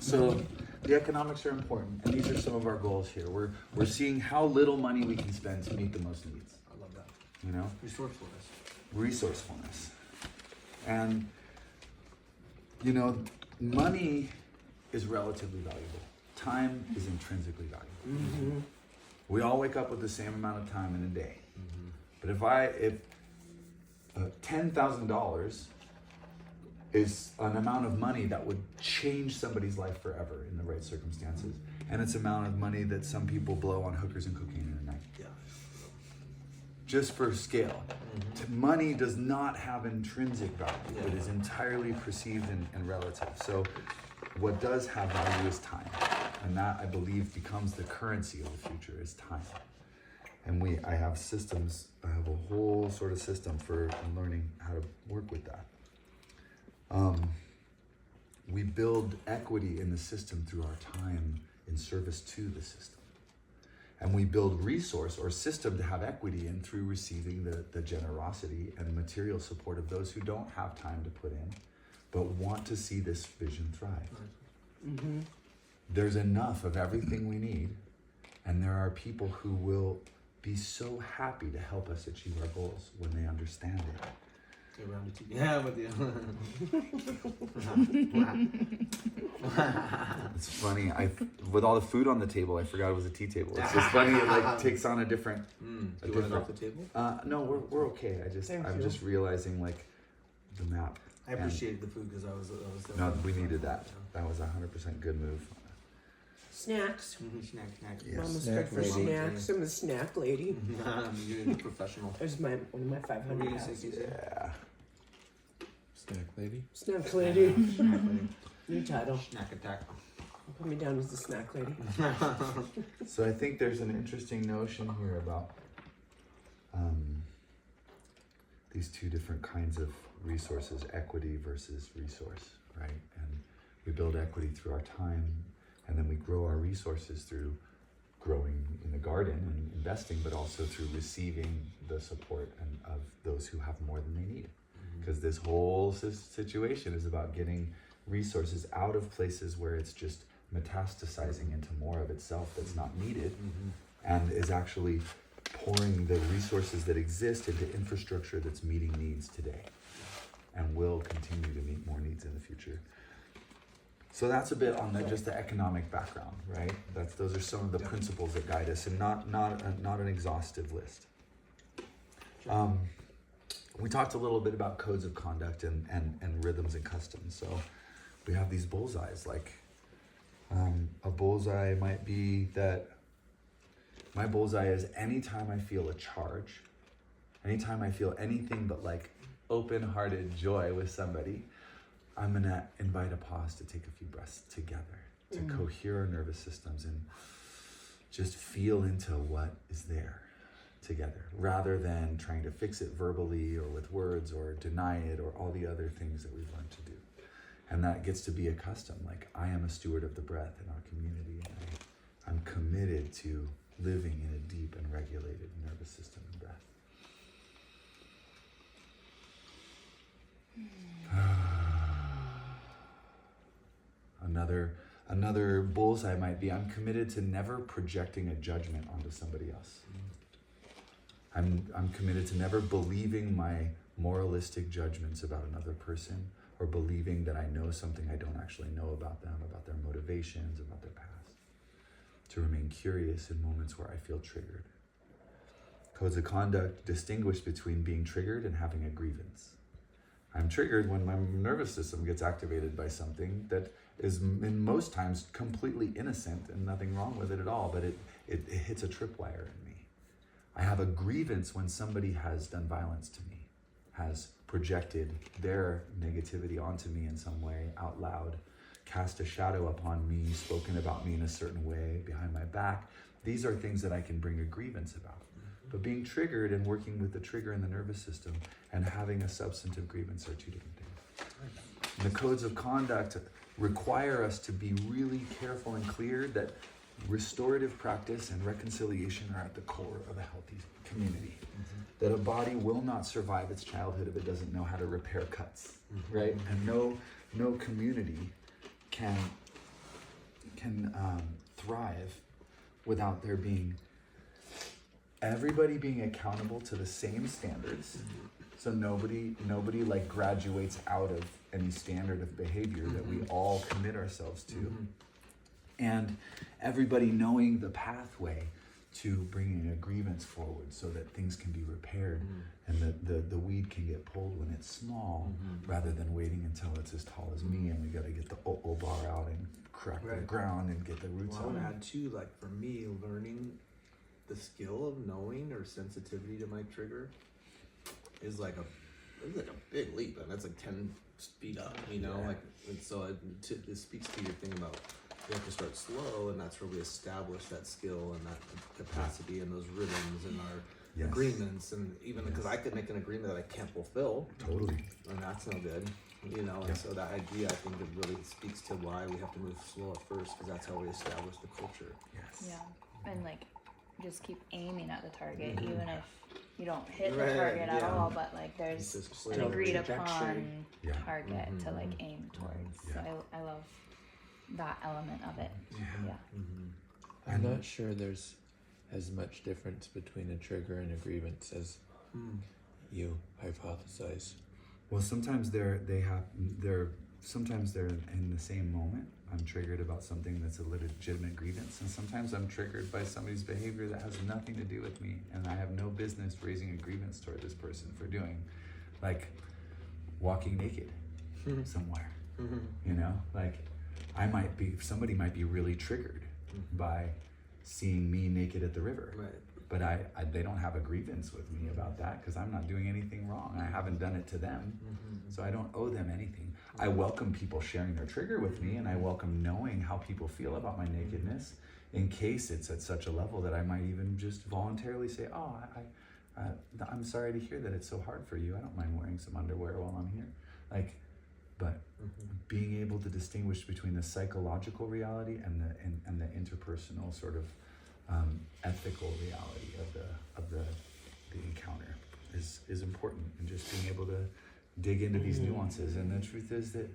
So the economics are important, and these are some of our goals here. We're seeing how little money we can spend to meet the most needs. I love that. You know? Resourcefulness. And, you know, money is relatively valuable. Time is intrinsically valuable. Mm-hmm. We all wake up with the same amount of time in a day. Mm-hmm. But if $10,000 is an amount of money that would change somebody's life forever in the right circumstances, and it's an amount of money that some people blow on hookers and cocaine in a night. Yeah. Just for scale. Money does not have intrinsic value. It is entirely perceived and relative. So what does have value is time. And that, I believe, becomes the currency of the future, is time. And I have systems, I have a whole sort of system for learning how to work with that. We build equity in the system through our time in service to the system. And we build resource or system to have equity in through receiving the generosity and material support of those who don't have time to put in, but want to see this vision thrive. Mm-hmm. There's enough of everything we need, and there are people who will be so happy to help us achieve our goals when they understand it. Around the TV. Yeah, with It's funny. With all the food on the table, I forgot it was a tea table. It's just funny. It like takes on a different. Do you want it off the table? No, we're okay. I'm just realizing like the map. I appreciated the food because I was No, we needed that. That was 100% good move. Snacks. Snack. Yes. Mama's Snack good for lady. snacks. I'm a snack lady. You're a professional. There's one of my 500 pounds. Yeah. Snack lady. Snack lady. Snack lady. New title. Snack attack. Put me down as the snack lady. So I think there's an interesting notion here about these two different kinds of resources, equity versus resource, right? And we build equity through our time, and then we grow our resources through growing in the garden and investing, but also through receiving the support of those who have more than they need. Because this whole situation is about getting resources out of places where it's just metastasizing into more of itself that's not needed, and is actually pouring the resources that exist into infrastructure that's meeting needs today and will continue to meet more needs in the future. So that's a bit on just the economic background, right? Those are some of the principles that guide us, and not an exhaustive list. We talked a little bit about codes of conduct and rhythms and customs. So we have these bullseyes. Like a bullseye might be that my bullseye is anytime I feel a charge, anytime I feel anything but like open-hearted joy with somebody, I'm gonna invite a pause to take a few breaths together, to cohere our nervous systems and just feel into what is there together, rather than trying to fix it verbally or with words or deny it or all the other things that we've learned to do. And that gets to be a custom. Like, I am a steward of the breath in our community, and I'm committed to living in a deep and regulated nervous system and breath. Another bullseye might be, I'm committed to never projecting a judgment onto somebody else. I'm committed to never believing my moralistic judgments about another person, or believing that I know something I don't actually know about them, about their motivations, about their past. To remain curious in moments where I feel triggered. Codes of conduct distinguish between being triggered and having a grievance. I'm triggered when my nervous system gets activated by something that is in most times completely innocent and nothing wrong with it at all, but it hits a tripwire in me. I have a grievance when somebody has done violence to me, has projected their negativity onto me in some way out loud, cast a shadow upon me, spoken about me in a certain way behind my back. These are things that I can bring a grievance about. But being triggered and working with the trigger in the nervous system and having a substantive grievance are two different things. And the codes of conduct require us to be really careful and clear that restorative practice and reconciliation are at the core of a healthy community. That a body will not survive its childhood if it doesn't know how to repair cuts, right? And no community can thrive without there being everybody being accountable to the same standards. So nobody like graduates out of any standard of behavior that we all commit ourselves to. And everybody knowing the pathway to bringing a grievance forward so that things can be repaired and the weed can get pulled when it's small rather than waiting until it's as tall as me and we got to get the bar out and crack the ground and get the roots Well, I out. would add too, like for me, learning the skill of knowing or sensitivity to my trigger is like a big leap, and that's like 10 feet up, you know. Like, and so it speaks to your thing about we have to start slow, and that's where we establish that skill and that capacity and those rhythms and our agreements, and even because I could make an agreement that I can't fulfill, Totally. and that's no good, you know. And so that idea, I think, it really speaks to why we have to move slow at first, because that's how we establish the culture. Yes. Yeah, and like just keep aiming at the target, even if you don't hit the target at all. But like there's It's just an clear. agreed Trajectory. upon Yeah. target to like aim towards. Yeah. So I love that element of it. Yeah. I'm not sure there's as much difference between a trigger and a grievance as you hypothesize. Well, sometimes they're in the same moment. I'm triggered about something that's a legitimate grievance, and sometimes I'm triggered by somebody's behavior that has nothing to do with me, and I have no business raising a grievance toward this person for doing, like walking naked somewhere. You know, like somebody might be really triggered by seeing me naked at the river. Right. But they don't have a grievance with me about that because I'm not doing anything wrong. I haven't done it to them, so I don't owe them anything. I welcome people sharing their trigger with me, and I welcome knowing how people feel about my nakedness in case it's at such a level that I might even just voluntarily say, oh, I'm sorry to hear that it's so hard for you. I don't mind wearing some underwear while I'm here. Like, but being able to distinguish between the psychological reality and the interpersonal sort of ethical reality of the encounter is important, and just being able to dig into these nuances. And the truth is that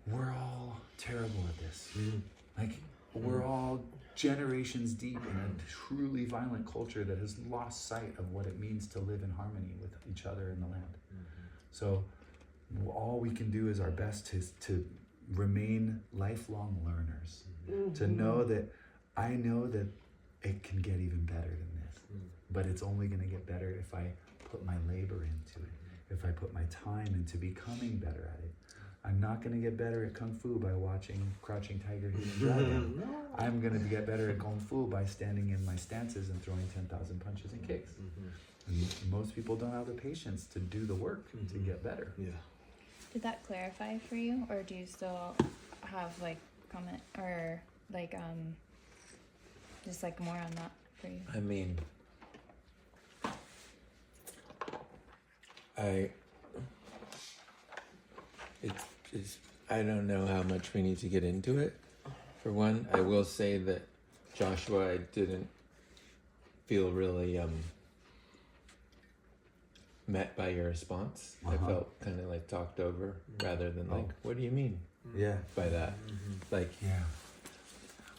we're all terrible at this. Like, we're all generations deep in a truly violent culture that has lost sight of what it means to live in harmony with each other in the land. So all we can do is our best to remain lifelong learners, to know that I know that it can get even better than this, but it's only going to get better if I put my labor into it, if I put my time into becoming better at it. I'm not going to get better at Kung Fu by watching Crouching Tiger, Hidden Dragon. I'm going to get better at Kung Fu by standing in my stances and throwing 10,000 punches and kicks. And most people don't have the patience to do the work to get better. Yeah. Did that clarify for you, or do you still have like comment or like just like more on that for you? I mean, I don't know how much we need to get into it. For one, I will say that Joshua, I didn't feel really met by your response. I felt kind of like talked over rather than like, what do you mean Yeah. by that? Like, Yeah.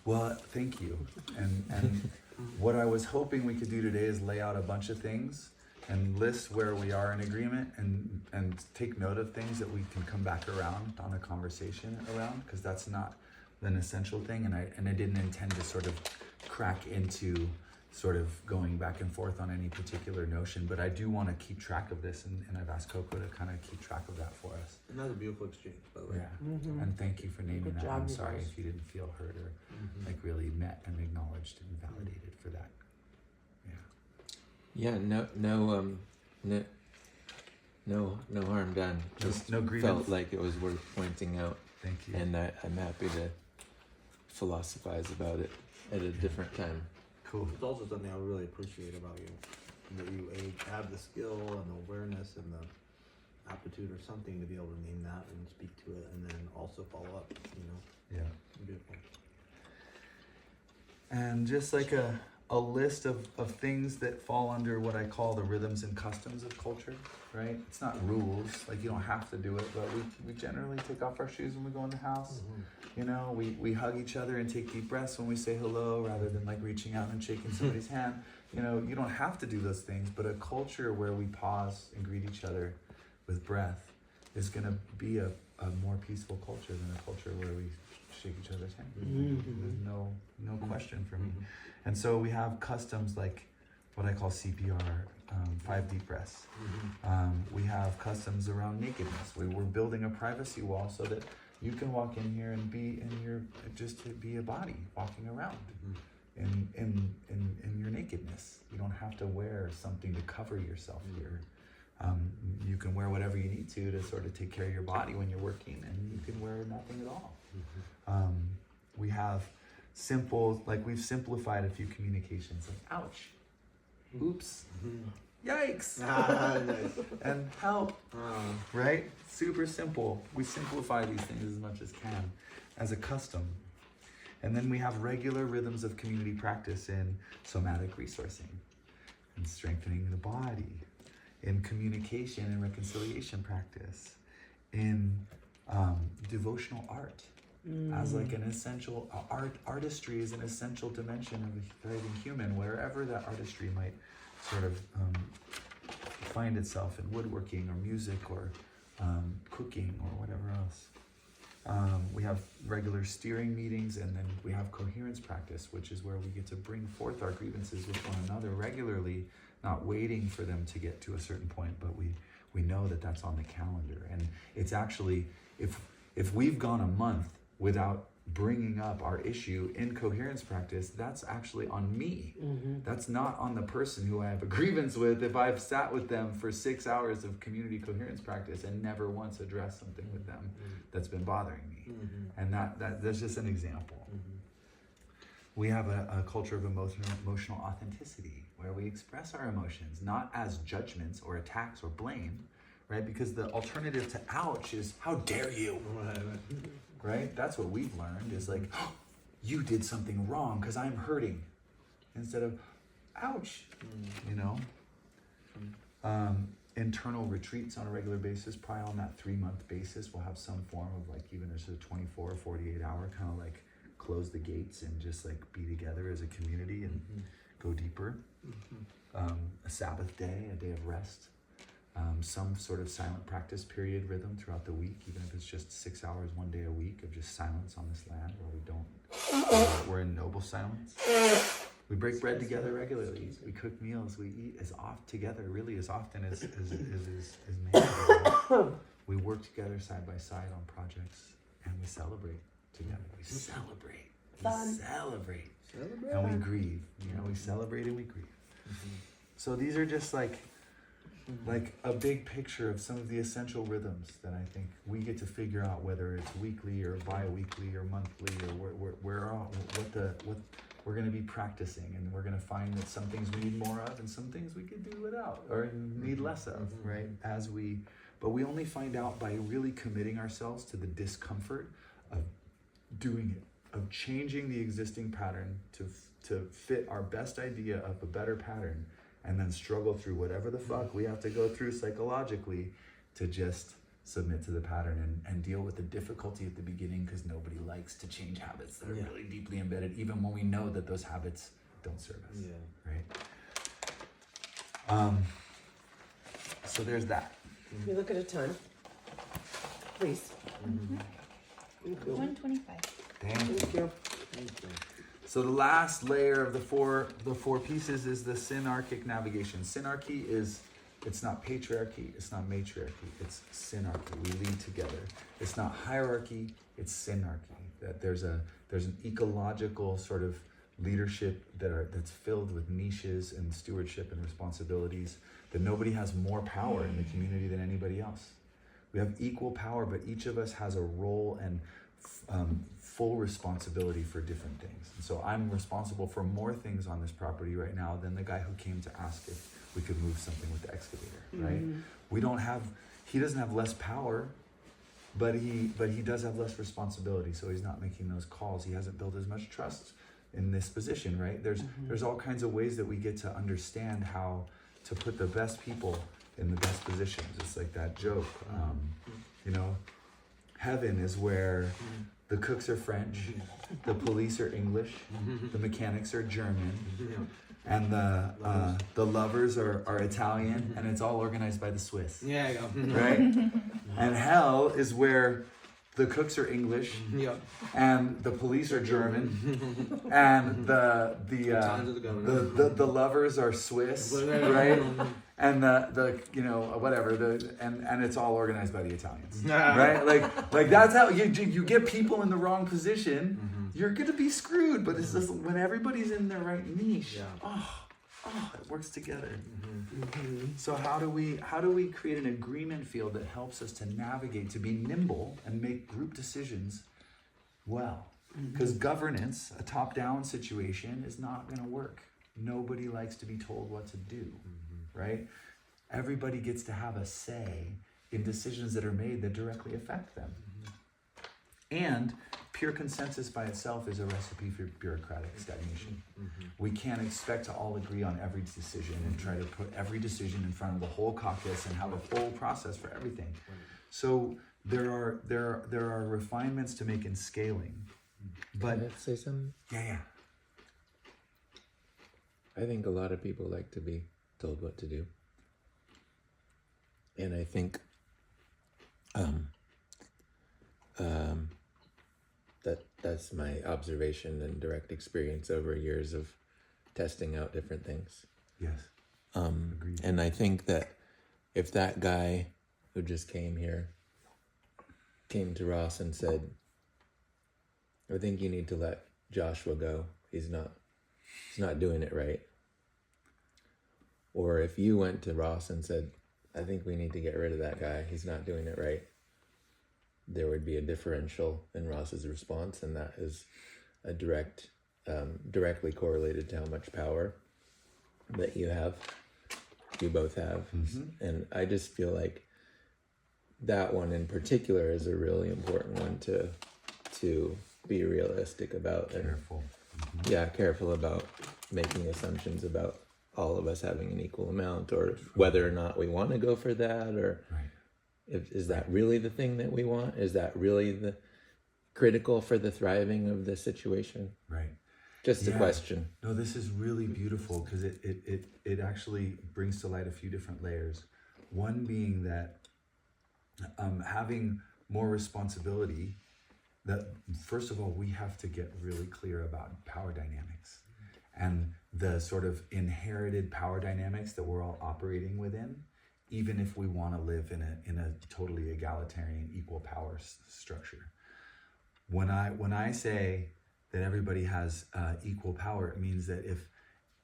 Well, thank you. And what I was hoping we could do today is lay out a bunch of things and list where we are in agreement, and take note of things that we can come back around on a conversation around, because that's not an essential thing. And I didn't intend to sort of crack into sort of going back and forth on any particular notion, but I do want to keep track of this, and I've asked Coco to kind of keep track of that for us. Another beautiful exchange, by the way. Yeah. And thank you for naming Good that. job, I'm you sorry guys. if you didn't feel heard or like really met and acknowledged and validated for that. yeah, no harm done. Just No grievance. felt like it was worth pointing out, Thank you. and I'm happy to philosophize about it at a different time. Cool. It's also something I really appreciate about you, that you have the skill and the awareness and the aptitude or something to be able to name that and speak to it, and then also follow up. You know, Yeah. beautiful. And just like a a list of things that fall under what I call the rhythms and customs of culture, right? It's not rules, like you don't have to do it, but we generally take off our shoes when we go in the house. You know, we hug each other and take deep breaths when we say hello rather than like reaching out and shaking somebody's hand. You know, you don't have to do those things, but a culture where we pause and greet each other with breath is going to be a more peaceful culture than a culture where we shake each other's hand. There's no question for me. And so we have customs like what I call CPR, 5 deep breaths. We have customs around nakedness. We're building a privacy wall so that you can walk in here and be in your, just to be a body walking around in your nakedness. You don't have to wear something to cover yourself here. You can wear whatever you need to sort of take care of your body when you're working, and you can wear nothing at all. We have simple, like we've simplified a few communications, like ouch, oops, yikes, and help, right? Super simple. We simplify these things as much as can as a custom. And then we have regular rhythms of community practice in somatic resourcing, in strengthening the body, in communication and reconciliation practice, in devotional art as like an essential artistry is an essential dimension of a thriving human, wherever that artistry might sort of find itself in woodworking or music or cooking or whatever else. We have regular steering meetings, and then we have coherence practice, which is where we get to bring forth our grievances with one another regularly, not waiting for them to get to a certain point, but we know that that's on the calendar. And it's actually, if we've gone a month without bringing up our issue in coherence practice, that's actually on me. That's not on the person who I have a grievance with if I've sat with them for 6 hours of community coherence practice and never once addressed something with them that's been bothering me. And that's just an example. We have a culture of emotional authenticity where we express our emotions not as judgments or attacks or blame, right? Because the alternative to ouch is how dare you, right? That's what we've learned is like, oh, you did something wrong because I'm hurting, instead of ouch, you know? Internal retreats on a regular basis, probably on that 3-month basis, we'll have some form of like, even if it's a 24 or 48 hour kind of like close the gates and just like be together as a community and go deeper. A Sabbath day, a day of rest, some sort of silent practice period rhythm throughout the week, even if it's just 6 hours, 1 day a week of just silence on this land where we don't, we're in noble silence. We break bread together regularly. We cook meals. We eat as often together, really as often as manageable. We work together side by side on projects, and we celebrate together. We celebrate. Fun. Celebrate. And we grieve. You know, we celebrate and we grieve. So these are just like a big picture of some of the essential rhythms that I think we get to figure out, whether it's weekly or bi-weekly or monthly, or what we're going to be practicing, and we're going to find that some things we need more of and some things we could do without or need less of, right? But we only find out by really committing ourselves to the discomfort of doing it, of changing the existing pattern to fit our best idea of a better pattern, and then struggle through whatever the fuck we have to go through psychologically to just submit to the pattern and deal with the difficulty at the beginning, because nobody likes to change habits that are really deeply embedded, even when we know that those habits don't serve us, right? So there's that. You look at a time, please. 125. Thank you. Thank you. So the last layer of the four pieces is the synarchic navigation. Synarchy is, it's not patriarchy, it's not matriarchy, it's synarchy. We lead together. It's not hierarchy, it's synarchy. That there's an ecological sort of leadership that's filled with niches and stewardship and responsibilities, that nobody has more power in the community than anybody else. We have equal power, but each of us has a role and full responsibility for different things. And so I'm responsible for more things on this property right now than the guy who came to ask if we could move something with the excavator, right? He doesn't have less power, but he does have less responsibility, so he's not making those calls. He hasn't built as much trust in this position, right? There's all kinds of ways that we get to understand how to put the best people in the best positions. It's like that joke, you know, heaven is where the cooks are French, the police are English, the mechanics are German, and the lovers are Italian, and it's all organized by the Swiss. Yeah, yeah. Right? And hell is where the cooks are English, Yeah. and the police are German, and the lovers are Swiss, right? And the you know, whatever, and it's all organized by the Italians, right? Like that's how you get people in the wrong position, you're gonna be screwed. But it's just when everybody's in their right niche, it works together. So how do we create an agreement field that helps us to navigate, to be nimble and make group decisions well? Because governance, a top-down situation, is not going to work. Nobody likes to be told what to do, right? Everybody gets to have a say in decisions that are made that directly affect them. And pure consensus by itself is a recipe for bureaucratic stagnation. We can't expect to all agree on every decision and try to put every decision in front of the whole caucus and have a full process for everything. So there are refinements to make in scaling. But Can I say something? yeah. I think a lot of people like to be told what to do. And I think that's my observation and direct experience over years of testing out different things. Yes. Agreed. And I think that if that guy who just came here came to Ross and said, I think you need to let Joshua go. He's not doing it right. Or if you went to Ross and said, I think we need to get rid of that guy. He's not doing it right. There would be a differential in Ross's response, and that is a directly correlated to how much power that you both have. And I just feel like that one in particular is a really important one to be realistic about. And Careful. careful about making assumptions about all of us having an equal amount, or whether or not we want to go for that, or is that really the thing that we want? Is that really the critical for the thriving of the situation? Right. Just a question. No, this is really beautiful because it actually brings to light a few different layers. One being that having more responsibility, that first of all, we have to get really clear about power dynamics and the sort of inherited power dynamics that we're all operating within, even if we want to live in a totally egalitarian, equal power structure. When I say that everybody has equal power, it means that if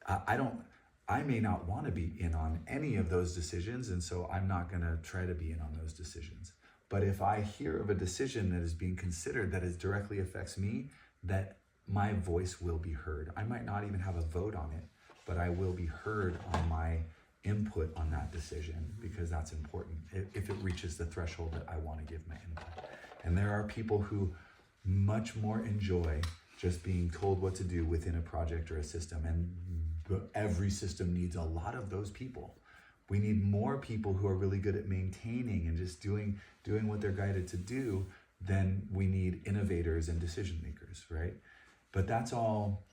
I may not want to be in on any of those decisions, and so I'm not going to try to be in on those decisions. But if I hear of a decision that is being considered that directly affects me, that my voice will be heard. I might not even have a vote on it, but I will be heard on my input on that decision, because that's important if it reaches the threshold that I want to give my input. And there are people who much more enjoy just being told what to do within a project or a system, and every system needs a lot of those people. We need more people who are really good at maintaining and just doing what they're guided to do than we need innovators and decision makers, right? But that's all.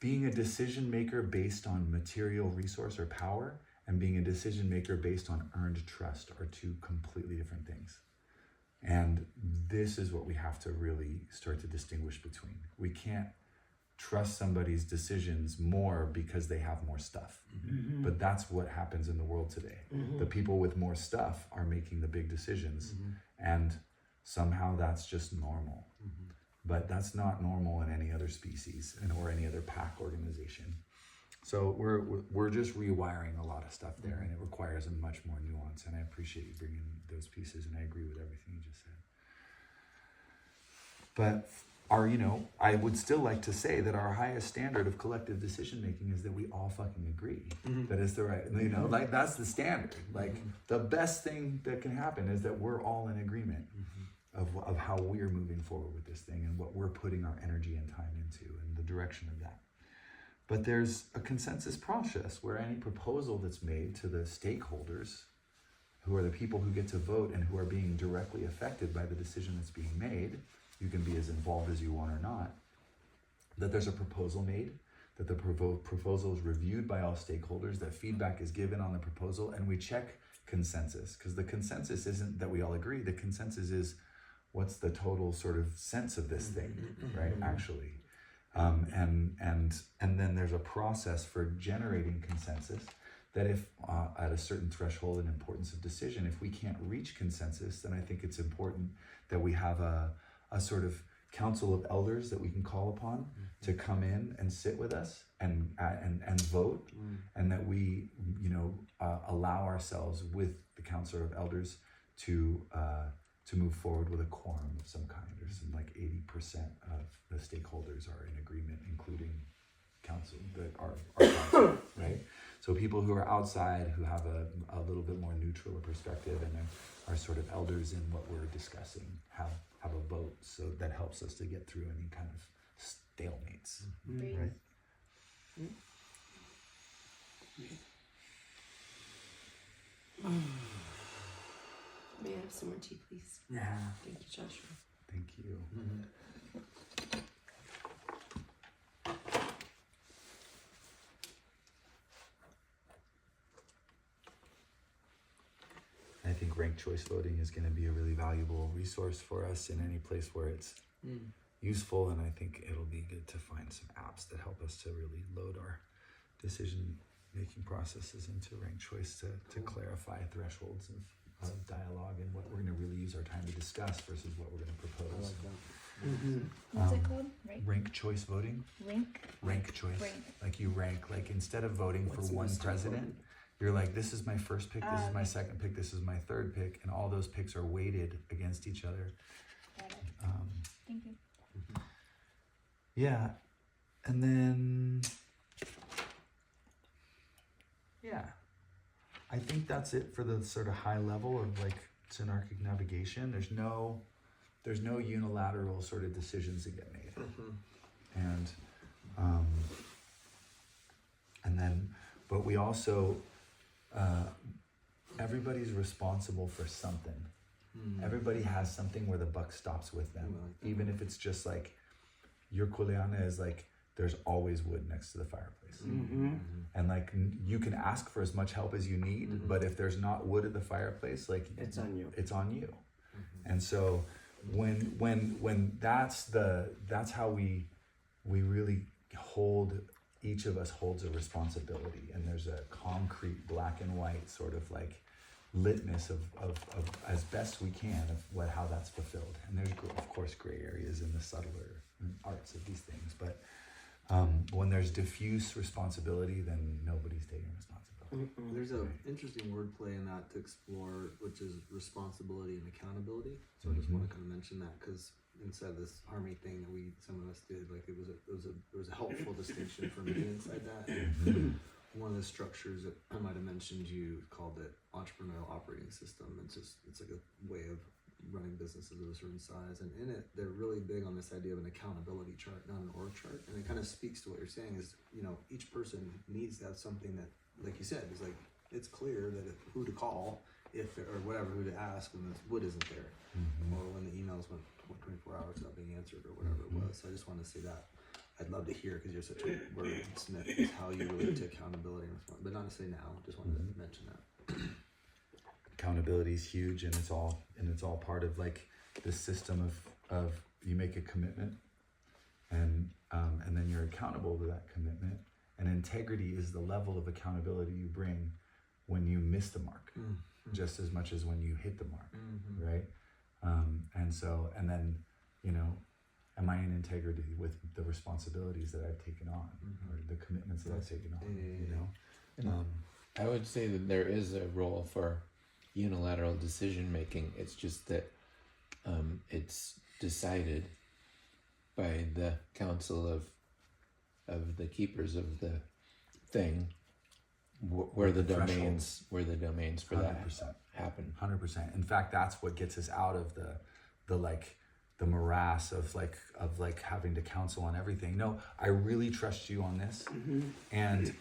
Being a decision maker based on material resource or power and being a decision maker based on earned trust are two completely different things. And this is what we have to really start to distinguish between. We can't trust somebody's decisions more because they have more stuff. But that's what happens in the world today. The people with more stuff are making the big decisions, and somehow that's just normal. But that's not normal in any other species or any other pack organization. So we're just rewiring a lot of stuff there, and it requires a much more nuance. And I appreciate you bringing those pieces, and I agree with everything you just said. But I would still like to say that our highest standard of collective decision making is that we all fucking agree that it's the right, like that's the standard. Like the best thing that can happen is that we're all in agreement. of how we're moving forward with this thing and what we're putting our energy and time into and the direction of that. But there's a consensus process where any proposal that's made to the stakeholders, who are the people who get to vote and who are being directly affected by the decision that's being made, you can be as involved as you want or not, that there's a proposal made, that the proposal is reviewed by all stakeholders, that feedback is given on the proposal, and we check consensus. Because the consensus isn't that we all agree, the consensus is what's the total sort of sense of this thing, right, actually. And then there's a process for generating consensus that if at a certain threshold and importance of decision, if we can't reach consensus, then I think it's important that we have a sort of council of elders that we can call upon to come in and sit with us and vote, and that we, allow ourselves with the council of elders to move forward with a quorum of some kind, or some like 80% of the stakeholders are in agreement, including council, our council, right? So people who are outside, who have a little bit more neutral perspective and are sort of elders in what we're discussing, have a vote. So that helps us to get through any kind of stalemates, right? May I have some more tea, please? Yeah. Thank you, Joshua. Thank you. I think ranked choice voting is going to be a really valuable resource for us in any place where it's useful, and I think it'll be good to find some apps that help us to really load our decision-making processes into ranked choice to clarify thresholds of dialogue and what we're going to really use our time to discuss versus what we're going to propose. What's it called? Ranked choice voting. Rank choice. Like you rank, like instead of voting for one president, you're like, this is my first pick, this is my second pick, this is my third pick, and all those picks are weighted against each other. Got it. Thank you. Yeah, and then, I think that's it for the sort of high level of like synarchic navigation. There's no unilateral sort of decisions that get made, and then, but we also, everybody's responsible for something. Everybody has something where the buck stops with them, even if it's just like your kuleana is like there's always wood next to the fireplace, and like you can ask for as much help as you need, but if there's not wood at the fireplace, like it's on you. It's on you. And so when that's how we really hold, each of us holds a responsibility, and there's a concrete black and white sort of like litmus of as best we can of how that's fulfilled. And there's of course gray areas in the subtler arts of these things, but when there's diffuse responsibility, then nobody's taking responsibility. There's an interesting wordplay in that to explore, which is responsibility and accountability. So I just want to kind of mention that, because inside this harmony thing that some of us did, like it was a helpful distinction for me inside that. And one of the structures that I might have mentioned, you called it entrepreneurial operating system. It's like a way of running businesses of a certain size, and in it they're really big on this idea of an accountability chart, not an org chart. And it kind of speaks to what you're saying is, each person needs to have something that, like you said, is like it's clear that who to call or who to ask when the wood isn't there, or when the emails went 24 hours without being answered, or whatever it was. So I just want to say that I'd love to hear, because you're such a wordsmith, is how you relate to accountability and responsibility. But not to say now, just wanted to mention that. Accountability is huge, and it's all part of like this system of you make a commitment, and then you're accountable to that commitment. And integrity is the level of accountability you bring when you miss the mark, just as much as when you hit the mark, right? And then am I in integrity with the responsibilities that I've taken on, or the commitments that I've taken on? I would say that there is a role for unilateral decision making. It's just that it's decided by the council of the keepers of the thing, where the domains for that 100%. happen. 100%. In fact, that's what gets us out of the morass of having to counsel on everything. No, I really trust you on this, and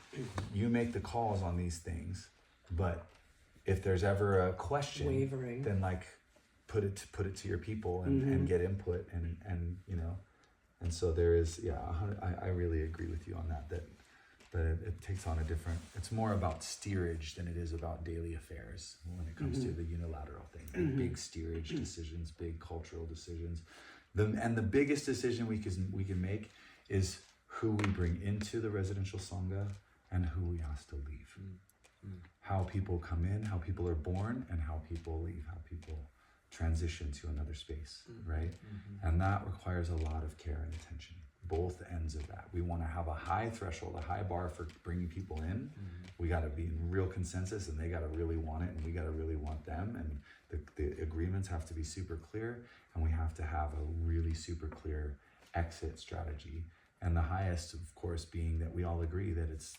you make the calls on these things. But if there's ever a question, Wavering. then like put it to your people and get input and you know. And so there is, I really agree with you on that. That it takes on a different. It's more about steerage than it is about daily affairs when it comes to the unilateral thing. Big steerage decisions, big cultural decisions. The biggest decision we can make is who we bring into the residential sangha and who we ask to leave. How people come in, how people are born, and how people leave. How people transition to another space, right? And that requires a lot of care and attention. Both ends of that. We want to have a high threshold, a high bar for bringing people in. We got to be in real consensus, and they got to really want it, and we got to really want them, and the agreements have to be super clear, and we have to have a really super clear exit strategy. And the highest, of course, being that we all agree that it's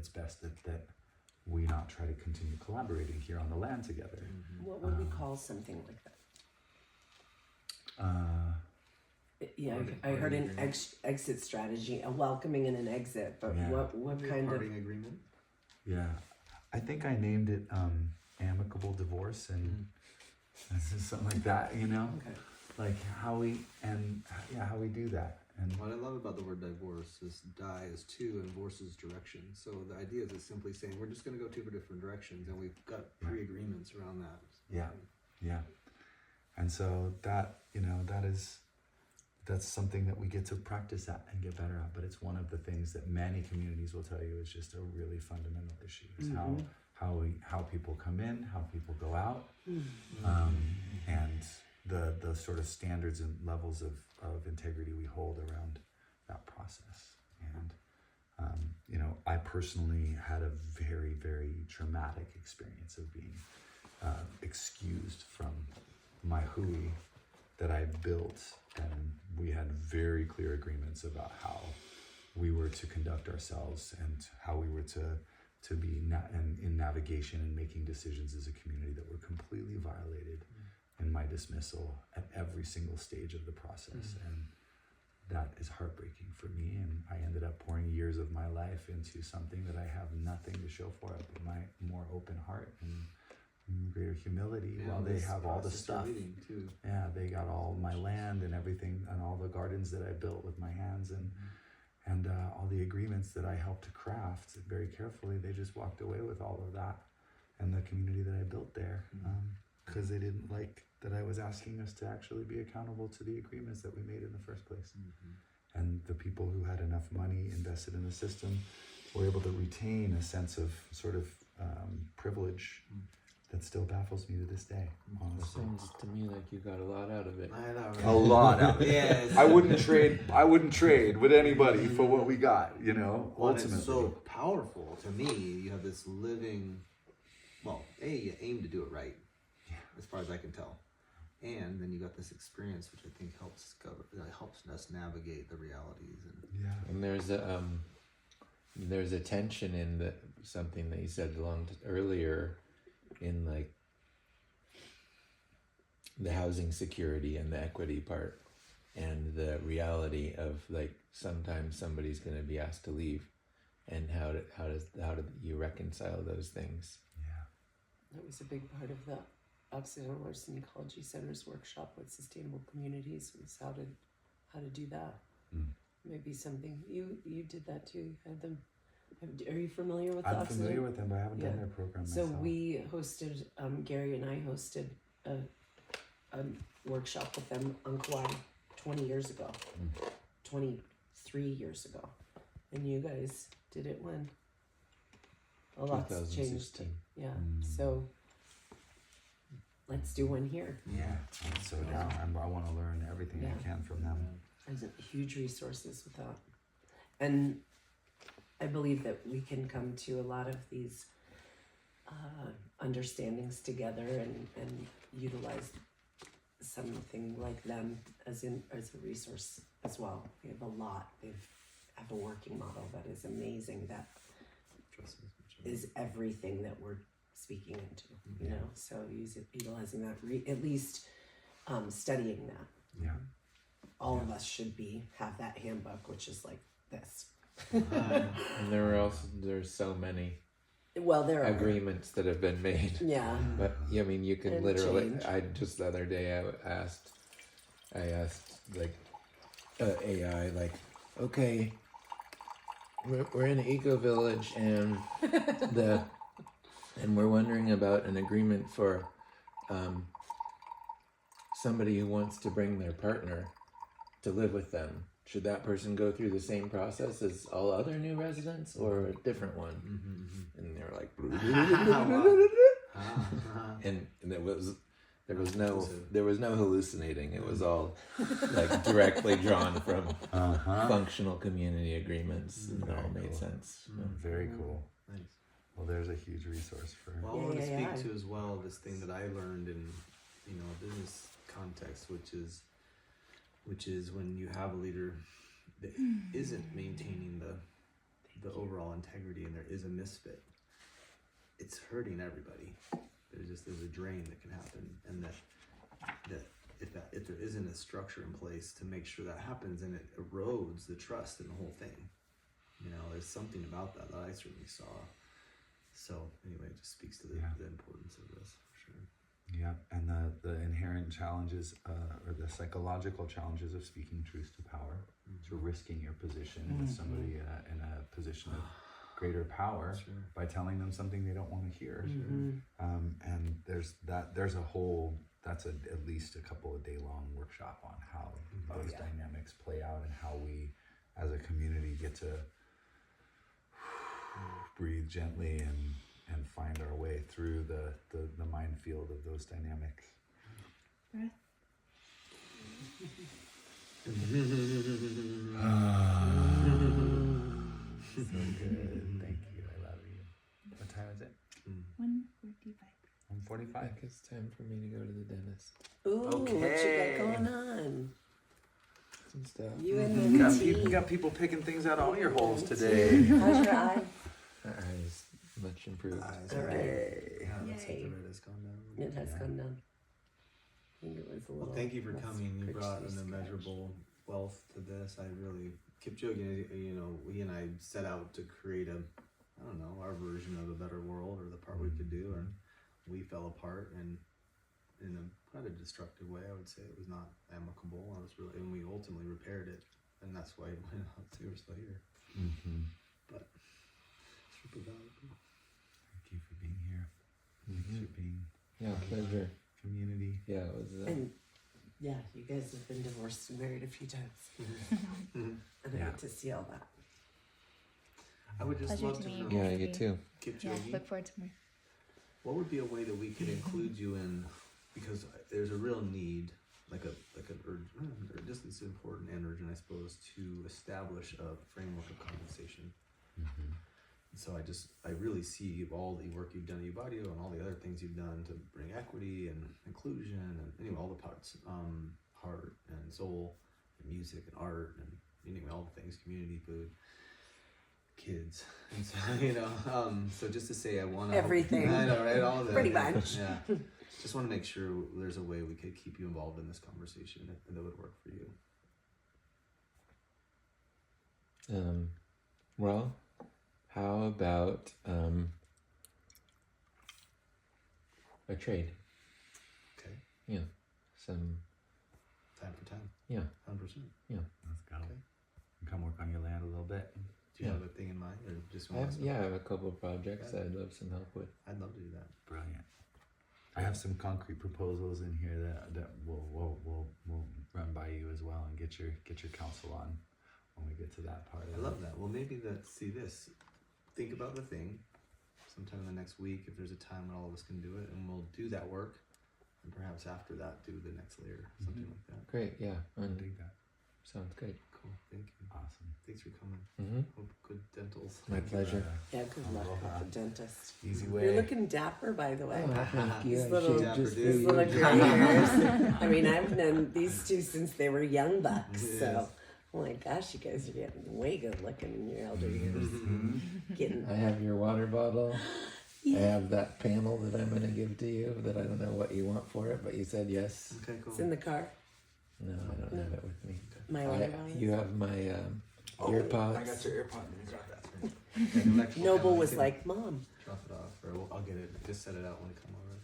best that we not try to continue collaborating here on the land together. What would we call something like that? Yeah, I heard an exit strategy, a welcoming and an exit, but what kind of parting agreement? Yeah, I think I named it amicable divorce and something like that. You know, like how we do that. And What I love about the word divorce is die is two and divorce is direction. So the idea is it's simply saying we're just going to go two different directions, and we've got pre-agreements around that. Yeah. And so that, that's something that we get to practice at and get better at. But it's one of the things that many communities will tell you is just a really fundamental issue. Is how people come in, how people go out, and the sort of standards and levels of integrity we hold around that process. And I personally had a very, very traumatic experience of being excused from my hui that I built, and we had very clear agreements about how we were to conduct ourselves and how we were to be in navigation and making decisions as a community that were completely violated in my dismissal at every single stage of the process. And that is heartbreaking for me, and I ended up pouring years of my life into something that I have nothing to show for it but my more open heart and greater humility. While they have all the stuff, they got all my land and everything and all the gardens that I built with my hands and all the agreements that I helped to craft very carefully. They just walked away with all of that and the community that I built there, because they didn't like that I was asking us to actually be accountable to the agreements that we made in the first place. And the people who had enough money invested in the system were able to retain a sense of sort of privilege that still baffles me to this day, honestly. Sounds to me like you got a lot out of it. I know, right? A lot out of it. Yes. I wouldn't trade with anybody for what we got, ultimately. It's so powerful to me. You have this living, you aim to do it right, as far as I can tell. And then you got this experience, which I think helps us navigate the realities. And there's a tension in something that you said earlier, in like the housing security and the equity part, and the reality of like sometimes somebody's going to be asked to leave, and how do you reconcile those things? That was a big part of the Occidental Arts and Ecology Center's workshop with sustainable communities, was how to do that. Maybe something you did that too. You had them. Are you familiar with? I'm familiar with them, but I haven't done their program myself. So we hosted, Gary and I hosted a workshop with them on Kauai 20 years ago, 23 years ago, and you guys did it when a lot's changed. 2016. Yeah. So let's do one here. Yeah, I'm so down. I want to learn everything I can from them. There's huge resources with that, and I believe that we can come to a lot of these understandings together and utilize something like them as a resource as well. We have a lot. They have a working model that is amazing. That is everything that we're speaking into. So utilizing that at least studying that. Yeah. All of us should have that handbook, which is like this. And there's so many Well, there are agreements that have been made. Yeah. But I mean, you can And literally. change. I just the other day I asked like AI, like, okay, we're in an eco village and and we're wondering about an agreement for somebody who wants to bring their partner to live with them. Should that person go through the same process as all other new residents or a different one? And they were like, and there was no hallucinating. It was all like directly drawn from functional community agreements, and it all made sense. Very cool. Nice. Well, there's a huge resource for. Well, I want to Yeah. speak to as well this thing that I learned in, a business context, which is when you have a leader that isn't maintaining the overall integrity and there is a misfit, it's hurting everybody. There's a drain that can happen, and that if there isn't a structure in place to make sure that happens, and it erodes the trust in the whole thing. There's something about that I certainly saw. So anyway, it just speaks to the importance of this for sure. Yeah, and the inherent challenges or the psychological challenges of speaking truth to power, to risking your position with somebody in a position of greater power by telling them something they don't want to hear. And there's a whole, that's at least a couple of day long workshop on how those dynamics play out and how we as a community get to breathe gently and find our way through the minefield of those dynamics. Breath. So good. Thank you. I love you. What time is it? 1:45. 1:45. I think it's time for me to go to the dentist. Ooh, what you got going on? Some stuff. You and the Got people picking things out of all your holes today. How's your eye? Her eyes much improved. All right. Yeah, that's Yay. the red has gone down. It has gone down. I think it was a little. Well, thank you for less coming. You brought an scratch. immeasurable wealth to this. I really, Kipchoge, we and I set out to create our version of a better world, or the part we could do, and we fell apart, and in a quite a destructive way. I would say it was not amicable. And we ultimately repaired it, and that's why we're still here. But super valuable. Thank you for being here. Thanks for being Yeah, pleasure. community. Yeah, it was. And yeah, you guys have been divorced and married a few times, and I get to see all that. I would just Pleasure love to to meet know, you. Yeah, you too. Kipchoge, Yeah, look forward to more. what would be a way that we could include you in, because there's a real need, like an urge, or just as important and urgent, I suppose, to establish a framework of compensation. So I really see all the work you've done at Uvadio and all the other things you've done to bring equity and inclusion and anyway, all the parts, heart and soul and music and art and anyway, all the things, community, food, kids, and so so just to say I want to Everything. I know, right? All of that. Pretty much. Yeah. Just want to make sure there's a way we could keep you involved in this conversation that would work for you. Well, how about a trade? Okay. Yeah, some. Time for time. Yeah. 100%. Let's go. Okay. Come work on your land a little bit. Do you have a thing in mind, or just I want have, I have a couple of projects I'd love some help with. I'd love to do that. Brilliant. I have some concrete proposals in here that we'll run by you as well and get your counsel on when we get to that part of I love that. Well, maybe this. Think about the thing sometime in the next week if there's a time when all of us can do it, and we'll do that work, and perhaps after that do the next layer, something like that. Great, yeah, I dig that. sounds great. Cool. Thank you. Awesome. Thanks for coming. Mm-hmm. Hope good dentals. My pleasure. Yeah, good luck Aloha. with the dentist. Easy You're way. looking dapper, by the way. Thank These I little- should just These These be- little gray hairs. I mean, I've known these two since they were young bucks. Yes. So, oh my gosh, you guys are getting way good looking in your elder years. Getting I have your water bottle. I have that panel that I'm gonna give to you that I don't know what you want for it, but you said yes. Okay, cool. It's in the car. No, I don't have it with me. My water bottle. You have my earpods. I got your AirPod. Let me grab that. Noble was like, Mom. Drop it off, or I'll get it. Just set it out when I come over.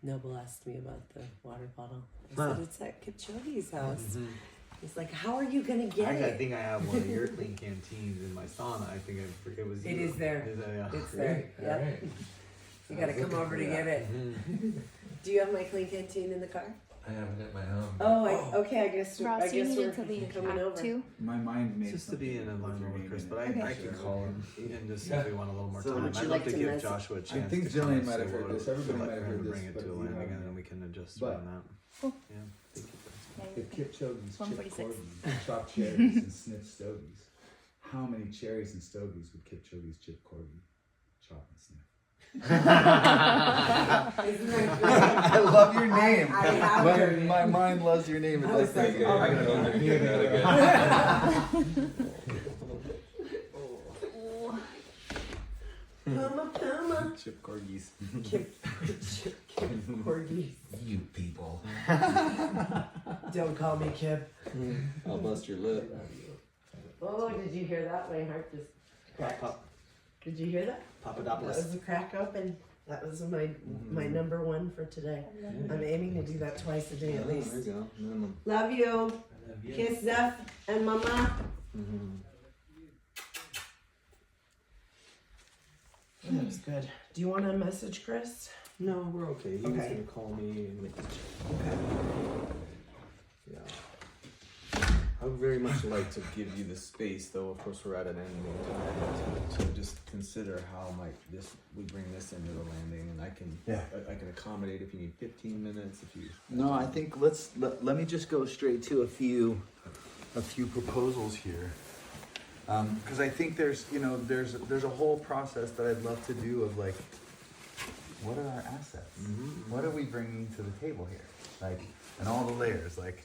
Noble asked me about the water bottle. I said, it's at Kipchoge's house. He's like, how are you going to get I it? think I have one of your clean canteens in my sauna. I think it was. It you. is there. Is that, yeah. It's there. All Yep. right. You got to come over to get it. Do you have my clean canteen in the car? I have it at my home. Oh, okay. I guess Ross, you we're needed to leave coming at over. 2. My mind made Just to be in alignment with Chris, but I Okay. can call him and just see if we want a little more So time. would you I'd like love to to give mess- Joshua a chance. think to Jillian come and might have say heard what this. it- Everybody like might have for him heard to this, bring it but to a you landing, have- and then we can adjust but- around that. Cool. Yeah, thank you. Chris. If Kipchoge's chip 146. corgis chop cherries and sniff stogies, how many cherries and stogies would Kipchoge's chip corgi chop and sniff? Isn't that great? I love your name. I have heard it. my mind loves your name. I was like, oh my Puma. Chip corgis. Kip Corgis. You people. Don't call me Kip. I'll bust your lip. Oh, did you hear that? My heart just cracked. Pop, Did you hear that? That Papadopoulos. was a crack open. That was my number one for today. I'm aiming to do that twice a day at There least. you go. Minimum. Love you. Kiss Zeph and Mama. That was good. Do you want a message, Chris? No, we're okay. He was Okay. gonna call me and yeah. I would very much like to give you the space, though. Of course, we're at an ending time to just consider how we bring this into the landing, and I can accommodate if you need 15 minutes. If you No, I think let me just go straight to a few proposals here, because I think there's a whole process that I'd love to do of like, what are our assets? What are we bringing to the table here? Like, and all the layers, like,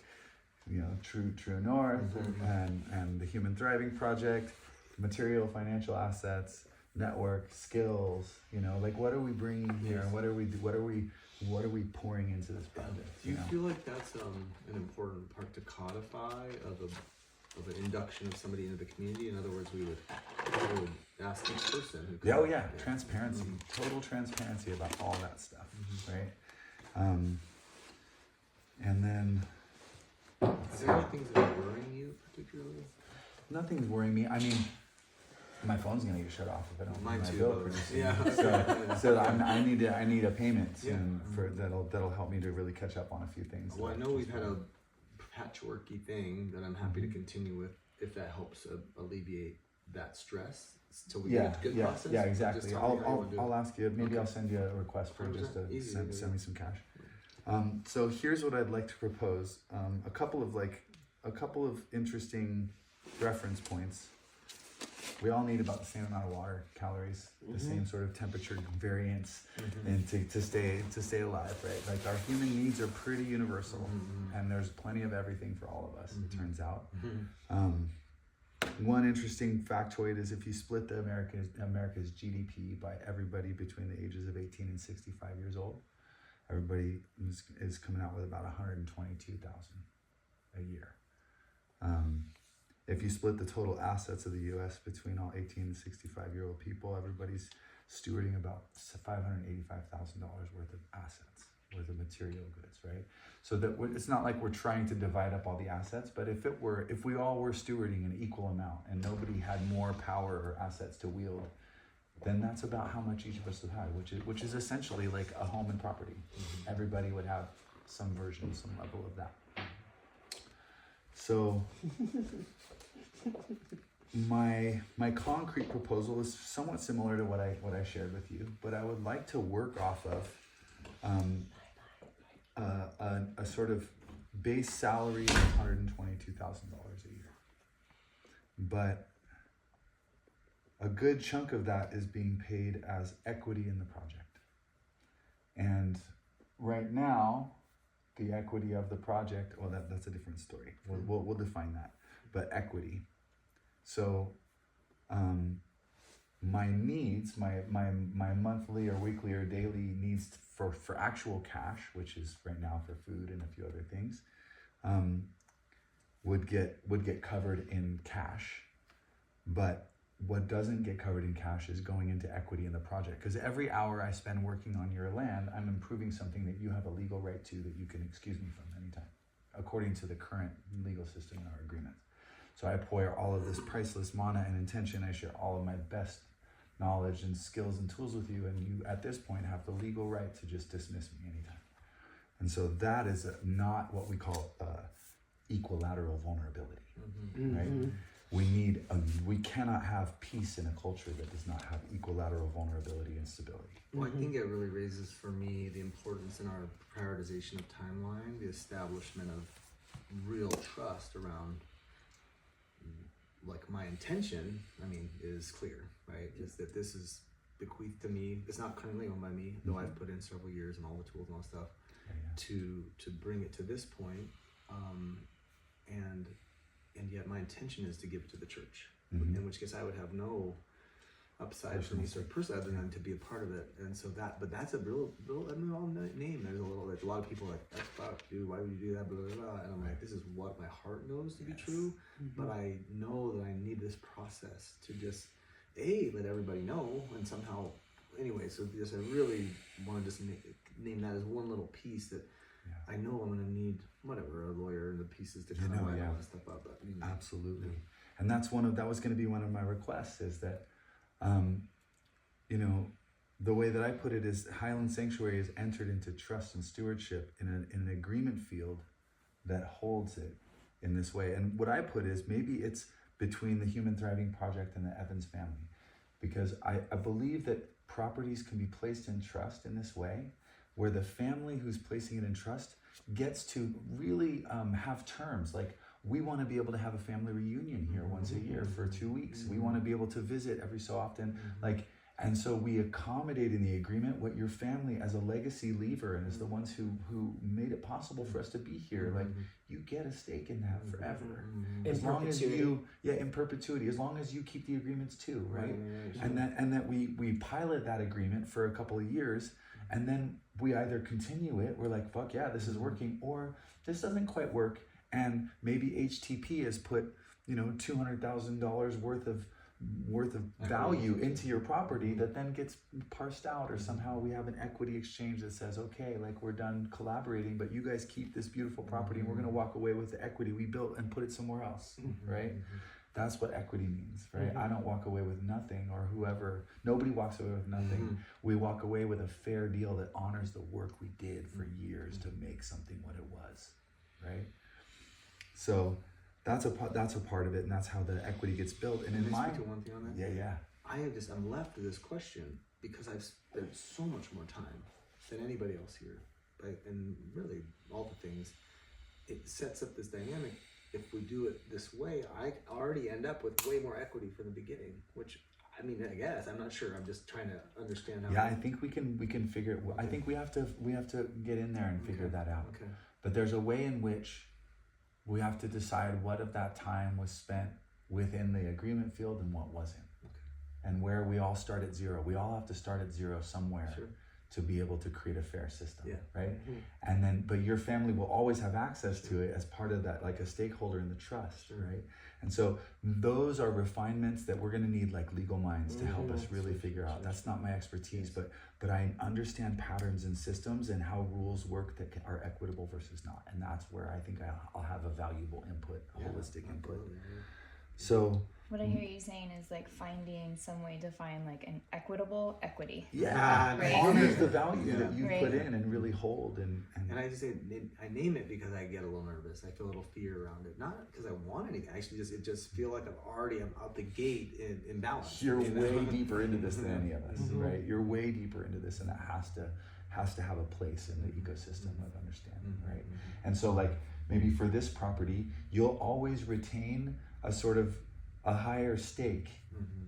True North and the Human Thriving Project, material, financial assets, network, skills. Like, what are we bringing here? And what are we pouring into this project? Do you feel like that's an important part to codify of an induction of somebody into the community? In other words, we would ask each person who Yeah, transparency, total transparency about all that stuff, right? And then, Is there any things that are worrying you particularly? nothing's worrying me. I mean, my phone's gonna get shut off if I don't Mine pay my too, bill though. pretty soon. Yeah. So I need a payment Yeah. soon that'll help me to really catch up on a few things. Well, I know we've had a patchworky thing that I'm happy to continue with if that helps alleviate that stress till we get a good process. Yeah, Just exactly. tell me how you wanna do it. I'll ask you. Maybe Okay. I'll send you a request for just to 100%. Easy, send yeah. me some cash. So here's what I'd like to propose. A couple of interesting reference points. We all need about the same amount of water, calories, the same sort of temperature variance, and to stay alive, right? Like, our human needs are pretty universal, and there's plenty of everything for all of us. It turns out. One interesting factoid is if you split the America's GDP by everybody between the ages of 18 and 65 years old, everybody is coming out with about 122,000 a year. If you split the total assets of the U.S. between all 18 and 65-year-old people, everybody's stewarding about $585,000 worth of assets, worth of material goods, right? So that it's not like we're trying to divide up all the assets, but if we all were stewarding an equal amount and nobody had more power or assets to wield, then that's about how much each of us would have, which is essentially like a home and property. Everybody would have some version, some level of that. So my concrete proposal is somewhat similar to what I shared with you, but I would like to work off of a sort of base salary of $122,000 a year. But a good chunk of that is being paid as equity in the project. And right now, the equity of the project, well, that's a different story. We'll define that. But equity. So my needs, my monthly or weekly or daily needs for actual cash, which is right now for food and a few other things, would get covered in cash. But what doesn't get covered in cash is going into equity in the project. Because every hour I spend working on your land, I'm improving something that you have a legal right to, that you can excuse me from anytime, according to the current legal system in our agreements. So I pour all of this priceless mana and intention. I share all of my best knowledge and skills and tools with you, and you at this point have the legal right to just dismiss me anytime. And so that is not what we call equilateral vulnerability, right? We cannot have peace in a culture that does not have equilateral vulnerability and stability. Well, I think it really raises for me the importance in our prioritization of timeline, the establishment of real trust around, like, my intention, is clear, right? Is that this is bequeathed to me. It's not currently owned by me, though I've put in several years and all the tools and all stuff to bring it to this point. And yet my intention is to give it to the church, in which case I would have no upside for me personally other than to be a part of it. And so but that's a real name. There's a lot of people are like, that's fuck, dude, why would you do that, blah, blah, blah. And I'm like, this is what my heart knows to be true, but I know that I need this process to just let everybody know, and somehow anyway. So I really want to just name that as one little piece that I know I'm going to need a lawyer and the pieces to kind of write all that stuff up. But, Absolutely. And that was going to be one of my requests, is that, the way that I put it is Highland Sanctuary is entered into trust and stewardship in an agreement field that holds it in this way. And what I put is maybe it's between the Human Thriving Project and the Evans family, because I believe that properties can be placed in trust in this way, where the family who's placing it in trust gets to really have terms. Like, we want to be able to have a family reunion here once a year for 2 weeks. We want to be able to visit every so often. And so we accommodate in the agreement what your family, as a legacy leaver and as the ones who made it possible for us to be here, like, you get a stake in that forever. As long as in perpetuity, as long as you keep the agreements too, right? And that we pilot that agreement for a couple of years, and then we either continue it, we're like, fuck yeah, this is working, or this doesn't quite work, and maybe HTP has put $200,000 worth of value into your property that then gets parsed out, or somehow we have an equity exchange that says, okay, like, we're done collaborating, but you guys keep this beautiful property, and we're going to walk away with the equity we built and put it somewhere else, right? That's what equity means, right? I don't walk away with nothing, or nobody walks away with nothing. We walk away with a fair deal that honors the work we did for years to make something what it was, right? So that's a part of it, and that's how the equity gets built. And Can I speak to one thing on that? Yeah. I'm left with this question because I've spent so much more time than anybody else here, right? And really all the things, it sets up this dynamic. If we do it this way, I already end up with way more equity from the beginning, which, I guess, I'm not sure. I'm just trying to understand how. Yeah, I think we can figure it. I think we have to get in there and figure that out. Okay. But there's a way in which we have to decide what of that time was spent within the agreement field and what wasn't. And where we all start at zero. We all have to start at zero somewhere to be able to create a fair system, right? And then, but your family will always have access to it as part of that, like a stakeholder in the trust, right? And so those are refinements that we're going to need, like, legal minds to help us really figure out. That's not my expertise, but I understand patterns and systems and how rules work that are equitable versus not. And that's where I think I'll have a valuable input, a holistic input. So what I hear you saying is, like, finding some way to find, like, an equitable equity. Right. Honors the value that you put in and really hold. And I just say, I name it because I get a little nervous. I feel a little fear around it. Not because I want anything. Actually, it just feel like I'm out the gate in balance. You're way deeper into this than any of us, right? You're way deeper into this, and that has to have a place in the ecosystem of understanding, right? And so, like, maybe for this property, you'll always retain a sort of a higher stake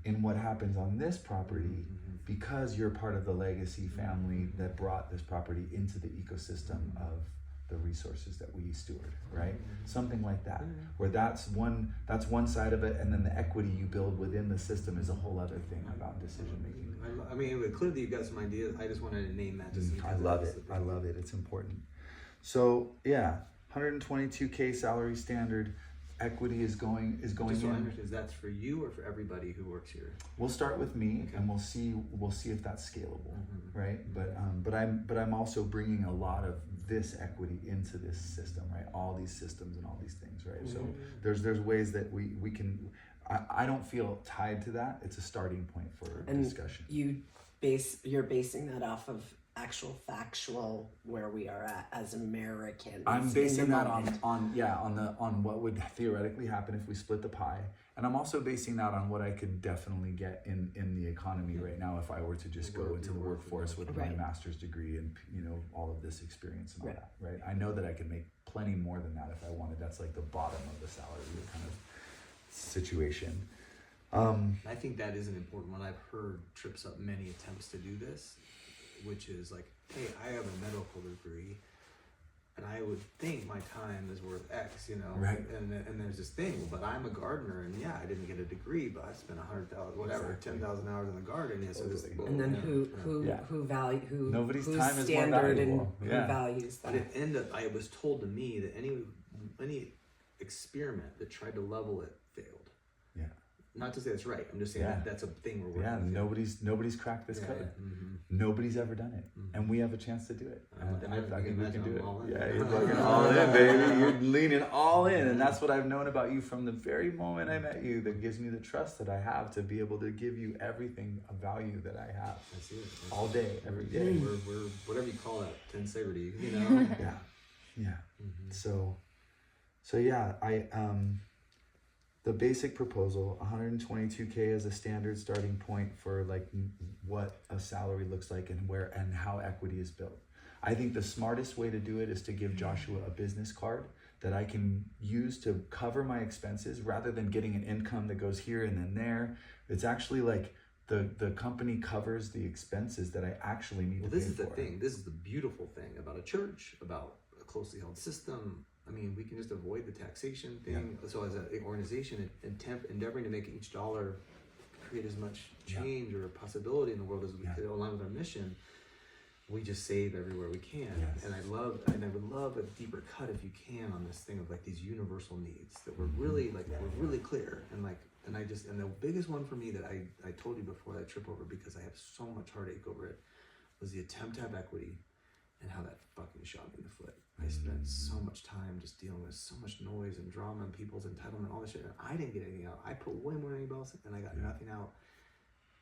in what happens on this property because you're part of the legacy family that brought this property into the ecosystem of the resources that we steward, right? Something like that, where that's one side of it, and then the equity you build within the system is a whole other thing about decision making. I mean, clearly you've got some ideas. I just wanted to name that. Just I love it. I love it. It's important. So yeah, 122K salary standard. Equity is going Just so I in. understand, that's for you or for everybody who works here? We'll start with me, Okay. and we'll see if that's scalable, right? But I'm also bringing a lot of this equity into this system, right? All these systems and all these things, right? So there's ways that we can. I don't feel tied to that. It's a starting point for discussion. You're basing that off of actual factual where we are at as Americans. I'm basing in the that moment. on what would theoretically happen if we split the pie, and I'm also basing that on what I could definitely get in the economy right now if I were to just go into the workforce with my Right. master's degree and all of this experience and all Right. that, right? I know that I could make plenty more than that if I wanted. That's like the bottom of the salary kind of situation. I think that is an important one. I've heard trips up many attempts to do this, which is like, hey, I have a medical degree, and I would think my time is worth X, Right. And there's this thing, but I'm a gardener, and yeah, I didn't get a degree, but I spent 100,000, whatever, Exactly. 10,000 hours in the garden. Yeah, so this, Totally. And then Yeah. Nobody's whose time is more standard and valuable. who Yeah. values But that. it ended up, I was told to me that any experiment that tried to level it failed. Yeah. Not to say that's right. I'm just saying Yeah. that's a thing we're working Yeah, with. nobody's cracked this code. Mm-hmm. Nobody's ever done it, and we have a chance to do it. And I think we can do it. all in. Yeah, you're fucking all in, baby. You're leaning all in, and that's what I've known about you from the very moment I met you. That gives me the trust that I have to be able to give you everything of value that I have That's it. all day, every day. We're whatever you call that, integrity, Yeah, yeah. Mhm. So yeah, the basic proposal, 122K as a standard starting point for like what a salary looks like and how equity is built. I think the smartest way to do it is to give Joshua a business card that I can use to cover my expenses rather than getting an income that goes here and then there. It's actually like the company covers the expenses that I actually need Well, to pay this is for. the thing. This is the beautiful thing about a church, about a closely held system. I mean, we can just avoid the taxation thing. So as an organization, endeavoring to make each dollar create as much change or possibility in the world as we could align with our mission, we just save everywhere we can. Yes. And I would love a deeper cut if you can on this thing of like these universal needs that we're really we're really clear and the biggest one for me that I told you before I trip over because I have so much heartache over it was the attempt to have equity and how that fucking shot me in the foot. I spent so much time just dealing with so much noise and drama and people's entitlement, all this shit, and I didn't get anything out. I put way more than anybody else, and I got nothing out.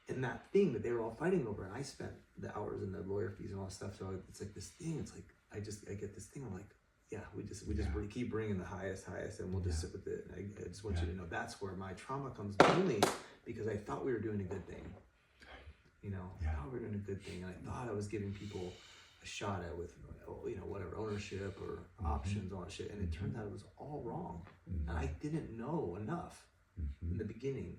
And that thing that they were all fighting over, and I spent the hours and the lawyer fees and all that stuff. So it's like this thing. It's like I get this thing. I'm like, yeah, we just keep bringing the highest, and we'll just sit with it. And I just want you to know that's where my trauma comes mainly because I thought we were doing a good thing. I thought we were doing a good thing, and I thought I was giving people a shot at with whatever ownership or options, all that shit, and it turned out it was all wrong, and I didn't know enough in the beginning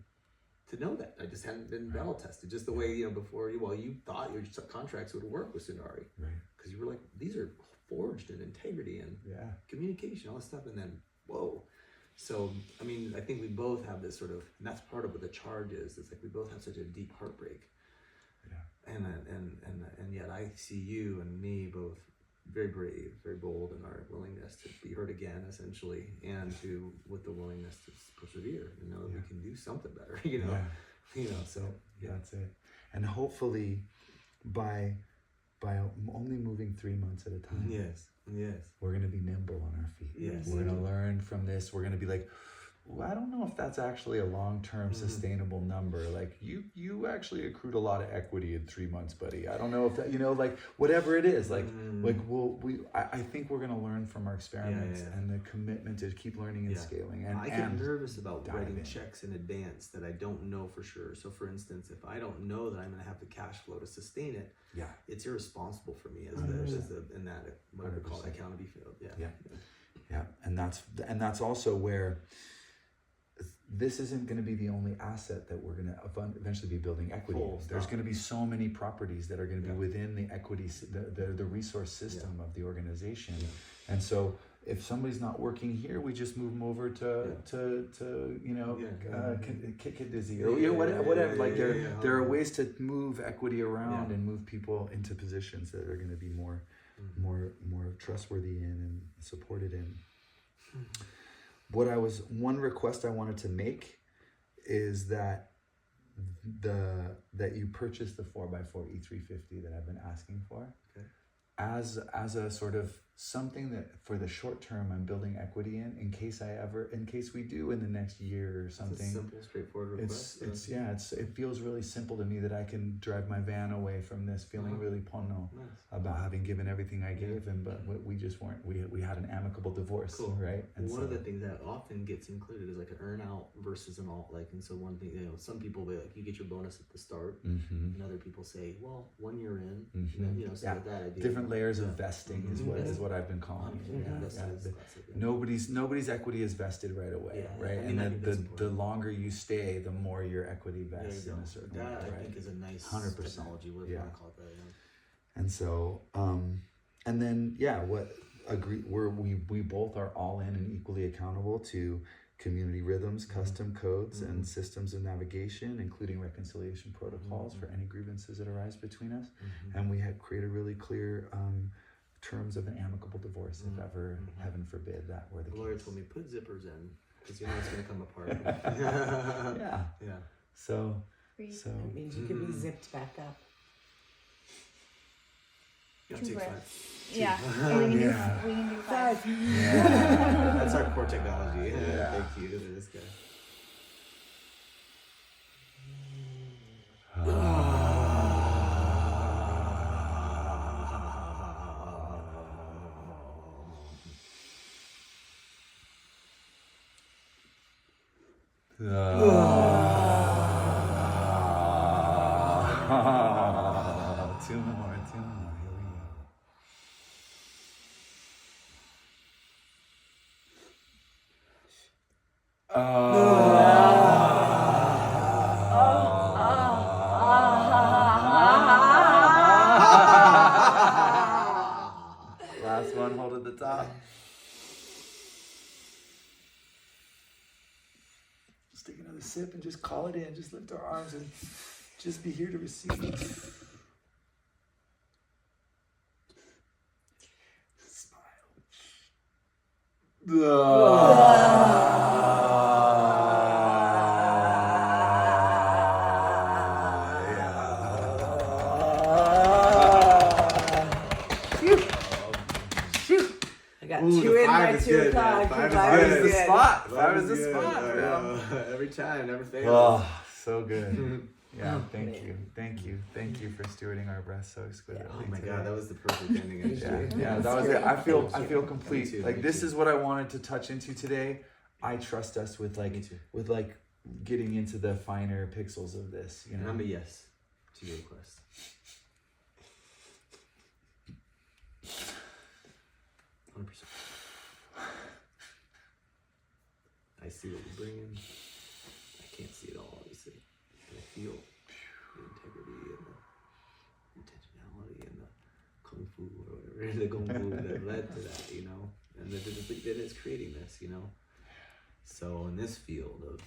to know that. I just hadn't been battle tested, just the way before you thought your contracts would work with Sunari, Right. because you were like, these are forged in integrity and communication, all this stuff, and then whoa. So I mean, I think we both have this sort of, and that's part of what the charge is. It's like we both have such a deep heartbreak. And yet I see you and me both very brave, very bold in our willingness to be heard again, essentially, and with the willingness to persevere and know that we can do something better, so That's it. And hopefully by only moving 3 months at a time, yes, we're going to be nimble on our feet. Yes. We're going to learn from this. We're going to be like, well, I don't know if that's actually a long-term sustainable number. Like you actually accrued a lot of equity in 3 months, buddy. I don't know if that, like whatever it is, I think we're going to learn from our experiments and the commitment to keep learning and scaling. And I get nervous about dive writing in. checks in advance that I don't know for sure. So for instance, if I don't know that I'm going to have the cash flow to sustain it, it's irresponsible for me as in that whatever we call it, accountability field. Yeah, and that's also where this isn't going to be the only asset that we're going to eventually be building equity in. There's going to be so many properties that are going to be within the equity, the resource system of the organization. And so if somebody's not working here, we just move them over to kick it dizzy or whatever. There are ways to move equity around and move people into positions that are going to be more trustworthy in and supported in. One request I wanted to make is that you purchase the 4x4 E350 that I've been asking for. Okay. As a sort of something that for the short term I'm building equity in case we do in the next year or something. It's a simple, straightforward request. It feels really simple to me that I can drive my van away from this feeling really pono about having given everything I gave him, but we just weren't. We had an amicable divorce, right? And one of the things that often gets included is like an earn out versus an alt. Like, and so one thing, some people be like, you get your bonus at the start, and other people say, well, 1 year in, like that idea. Different layers of vesting is what I've been calling it. Nobody's equity is vested right away, right? And then the longer you stay, the more your equity vests in a certain way. That I think is a nice 100% technology. What do you want to call it that? And so, and then we both are all in and equally accountable to community rhythms, custom codes, and systems of navigation, including reconciliation protocols for any grievances that arise between us. And we had created really clear terms of an amicable divorce if ever, heaven forbid, that were the case. The lawyer told me, put zippers in, because you know it's going to come apart. So that means you can be zipped back up. Take 5. Yeah. We can do 5. Yeah. That's our core technology. Thank you to this guy. Two more. Here we go. Last one, hold at the top. Just take another sip and just call it in. Just lift our arms and just be here to receive. Smile. I got 2 in by 2 o'clock. 5 is the spot. 5 is the spot, man. Every time, never fails. Oh, so good. Yeah, thank you for stewarding our breath so exquisitely. Oh my today. God, that was the perfect ending. Yeah, that was it. I feel complete. This is what I wanted to touch into today. I trust us with getting into the finer pixels of this. And I'm a yes to your request. 100%. I see what you're bringing. I can't see it all, obviously. But I feel the integrity and the intentionality and the kung fu or whatever, the kung fu that led to that, and that it's creating this, So in this field of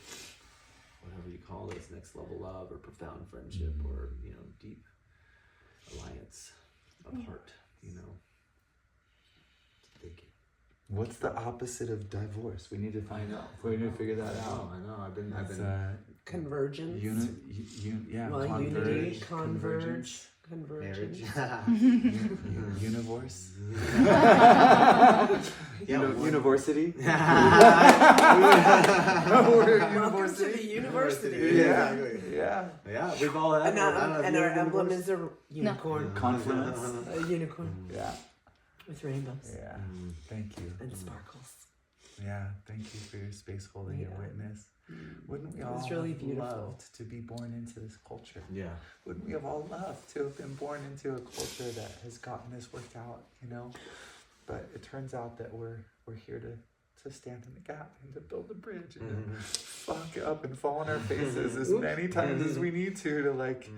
whatever you call this, next level love or profound friendship or, deep alliance of heart, Thank you. What's the opposite of divorce? We need to find out. We need to figure that out. I know. I've been Convergence. Unity, convergence. marriage. Univorce. University. Welcome to the university. Yeah. We've all had. And our emblem is a unicorn. Confluence. A unicorn. Yeah. With rainbows. Yeah. Thank you. And sparkles. Yeah. Thank you for your space holding your witness. Wouldn't we all really have loved to be born into this culture? Yeah. Wouldn't we have all loved to have been born into a culture that has gotten this worked out, But it turns out that we're here to to stand in the gap and to build the bridge and to fuck up and fall on our faces as many times as we need to like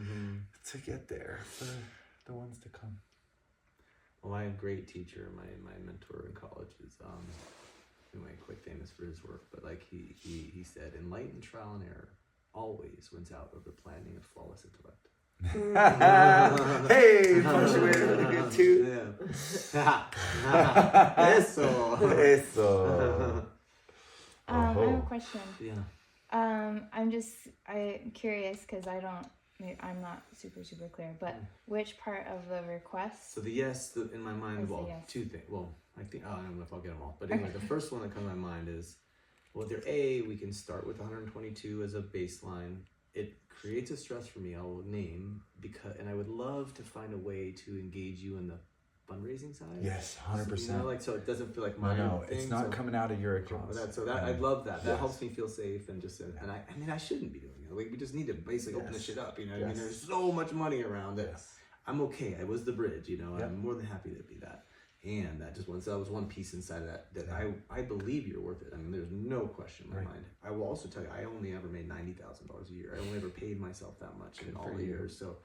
to get there for the ones to come. Well, my great teacher, my mentor in college is quite famous for his work, but like he said, enlightened trial and error always wins out over planning of flawless intellect. Hey, punctuated with a good toot. Yeah. Eso. I have a question. Yeah. I'm curious because I'm not super clear, but which part of the request? So the yes in my mind, Is the well, yes. two things. Well, I think I don't know if I'll get them all, but anyway, the first one that comes to my mind is, well, there we can start with 122 as a baseline. It creates a stress for me. I'll name and I would love to find a way to engage you in the fundraising side. Yes, 100%. So it doesn't feel like my No, thing. it's not coming out of your account. I love that. That Yes. helps me feel safe and just. And I shouldn't be doing it. Like we just need to basically open this shit up. You know, I mean, there's so much money around that I'm okay. I was the bridge. You know, I'm more than happy to be that. And that was one piece inside of that I believe you're worth it. I mean, there's no question in my mind. I will also tell you, I only ever made $90,000 a year. I only ever paid myself that much in all the years. So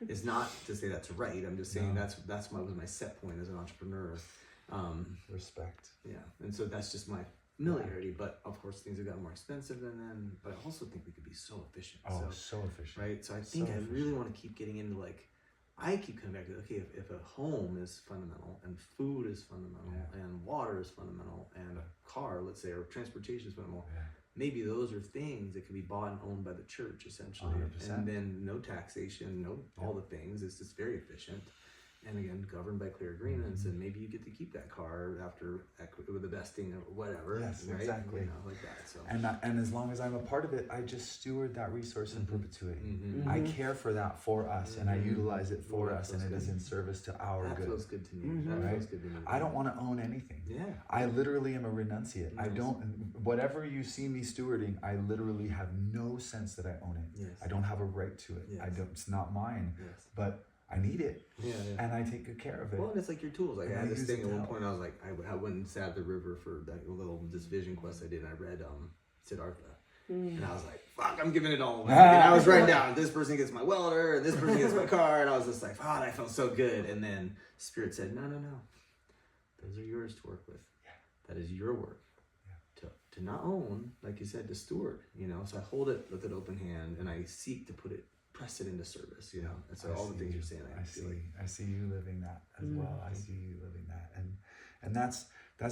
it's not to say that's right. I'm just saying was my set point as an entrepreneur. Respect. Yeah, and so that's just my familiarity. But of course, things have gotten more expensive than then. But I also think we could be so efficient. Oh, so efficient. Right. So I think I really want to keep getting into like. I keep coming back to, okay, if a home is fundamental and food is fundamental and water is fundamental and a car, let's say, or transportation is fundamental, maybe those are things that can be bought and owned by the church, essentially. 100%. And then no taxation, all the things. It's just very efficient. And again, governed by clear agreements, and maybe you get to keep that car after with the vesting or whatever. Yes, right? exactly. You know, like that. So. And as long as I'm a part of it, I just steward that resource in perpetuity. I care for that for us, and I utilize it for us, and it is in service to our that good. feels good to me. That feels good to me. I don't want to own anything. Yeah. I literally am a renunciate. I don't. Whatever you see me stewarding, I literally have no sense that I own it. Yes. I don't have a right to it. Yes. I don't. It's not mine. Yes. But I need it, yeah. and I take good care of it. Well, and it's like your tools. Like And I had I this use thing it at to one help. point. I was like, I went and sat at the river for this vision quest I did, and I read Siddhartha, and I was like, fuck, I'm giving it all away. And I was writing down, this person gets my welder, and this person gets my car, and I was just like, oh, that felt so good. And then Spirit said, no, those are yours to work with. That is your work. To not own, like you said, to steward. You know, so I hold it with an open hand, and I seek to press it into service, you know. And so all the things you're saying, I see you living that as well. I see you living that, and that's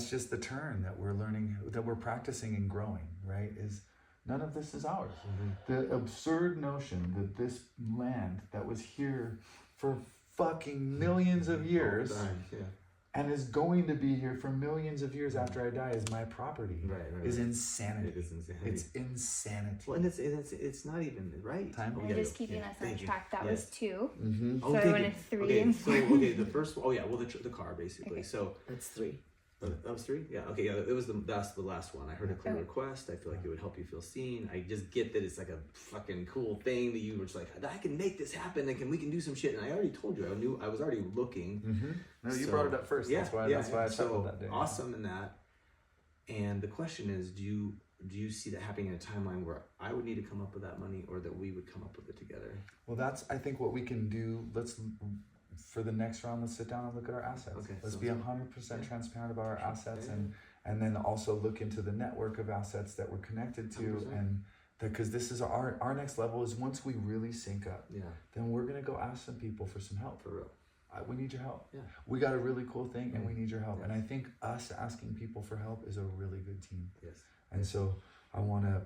just the turn that we're learning, that we're practicing and growing. Right? Is none of this is ours. The absurd notion that this land that was here for fucking millions of years and is going to be here for millions of years after I die is my property. Is insanity. It is insanity. It's insanity. Well, and it's not even right. Time. You're just keeping us on track. That was 2. Oh, So I wanted 3 and 4. Okay, the first one. Oh yeah, well the car basically. Okay. So That's 3. that was 3. Yeah. Okay. Yeah. That's the last one. I heard a clear request. I feel like it would help you feel seen. I just get that it's like a fucking cool thing that you were just like, I can make this happen. We can do some shit. And I already told you. I was already looking. No, you brought it up first. That's why I chuckled that day. Awesome in that. And the question is, do you see that happening in a timeline where I would need to come up with that money, or that we would come up with it together? Well, that's, I think, what we can do. For the next round, let's sit down and look at our assets. Okay, Let's be 100% transparent about our assets, and then also look into the network of assets that we're connected to, 100%. and because this is our next level is once we really sync up, then we're gonna go ask some people for some help. For real. We need your help. Yeah. We got a really cool thing, and we need your help. Yes. And I think us asking people for help is a really good team. Yes. And so I wanna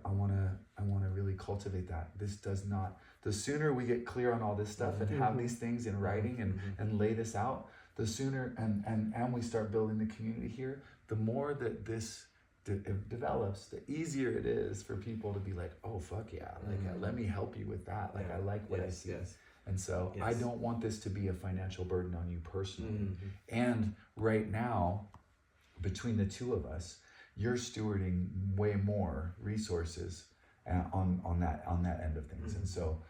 really cultivate that. This does not. The sooner we get clear on all this stuff and have these things in writing and lay this out, the sooner and we start building the community here, the more that this develops, the easier it is for people to be like, oh fuck yeah, like let me help you with that. Like I like what I see. And so I don't want this to be a financial burden on you personally. And right now, between the two of us, you're stewarding way more resources on that end of things. And so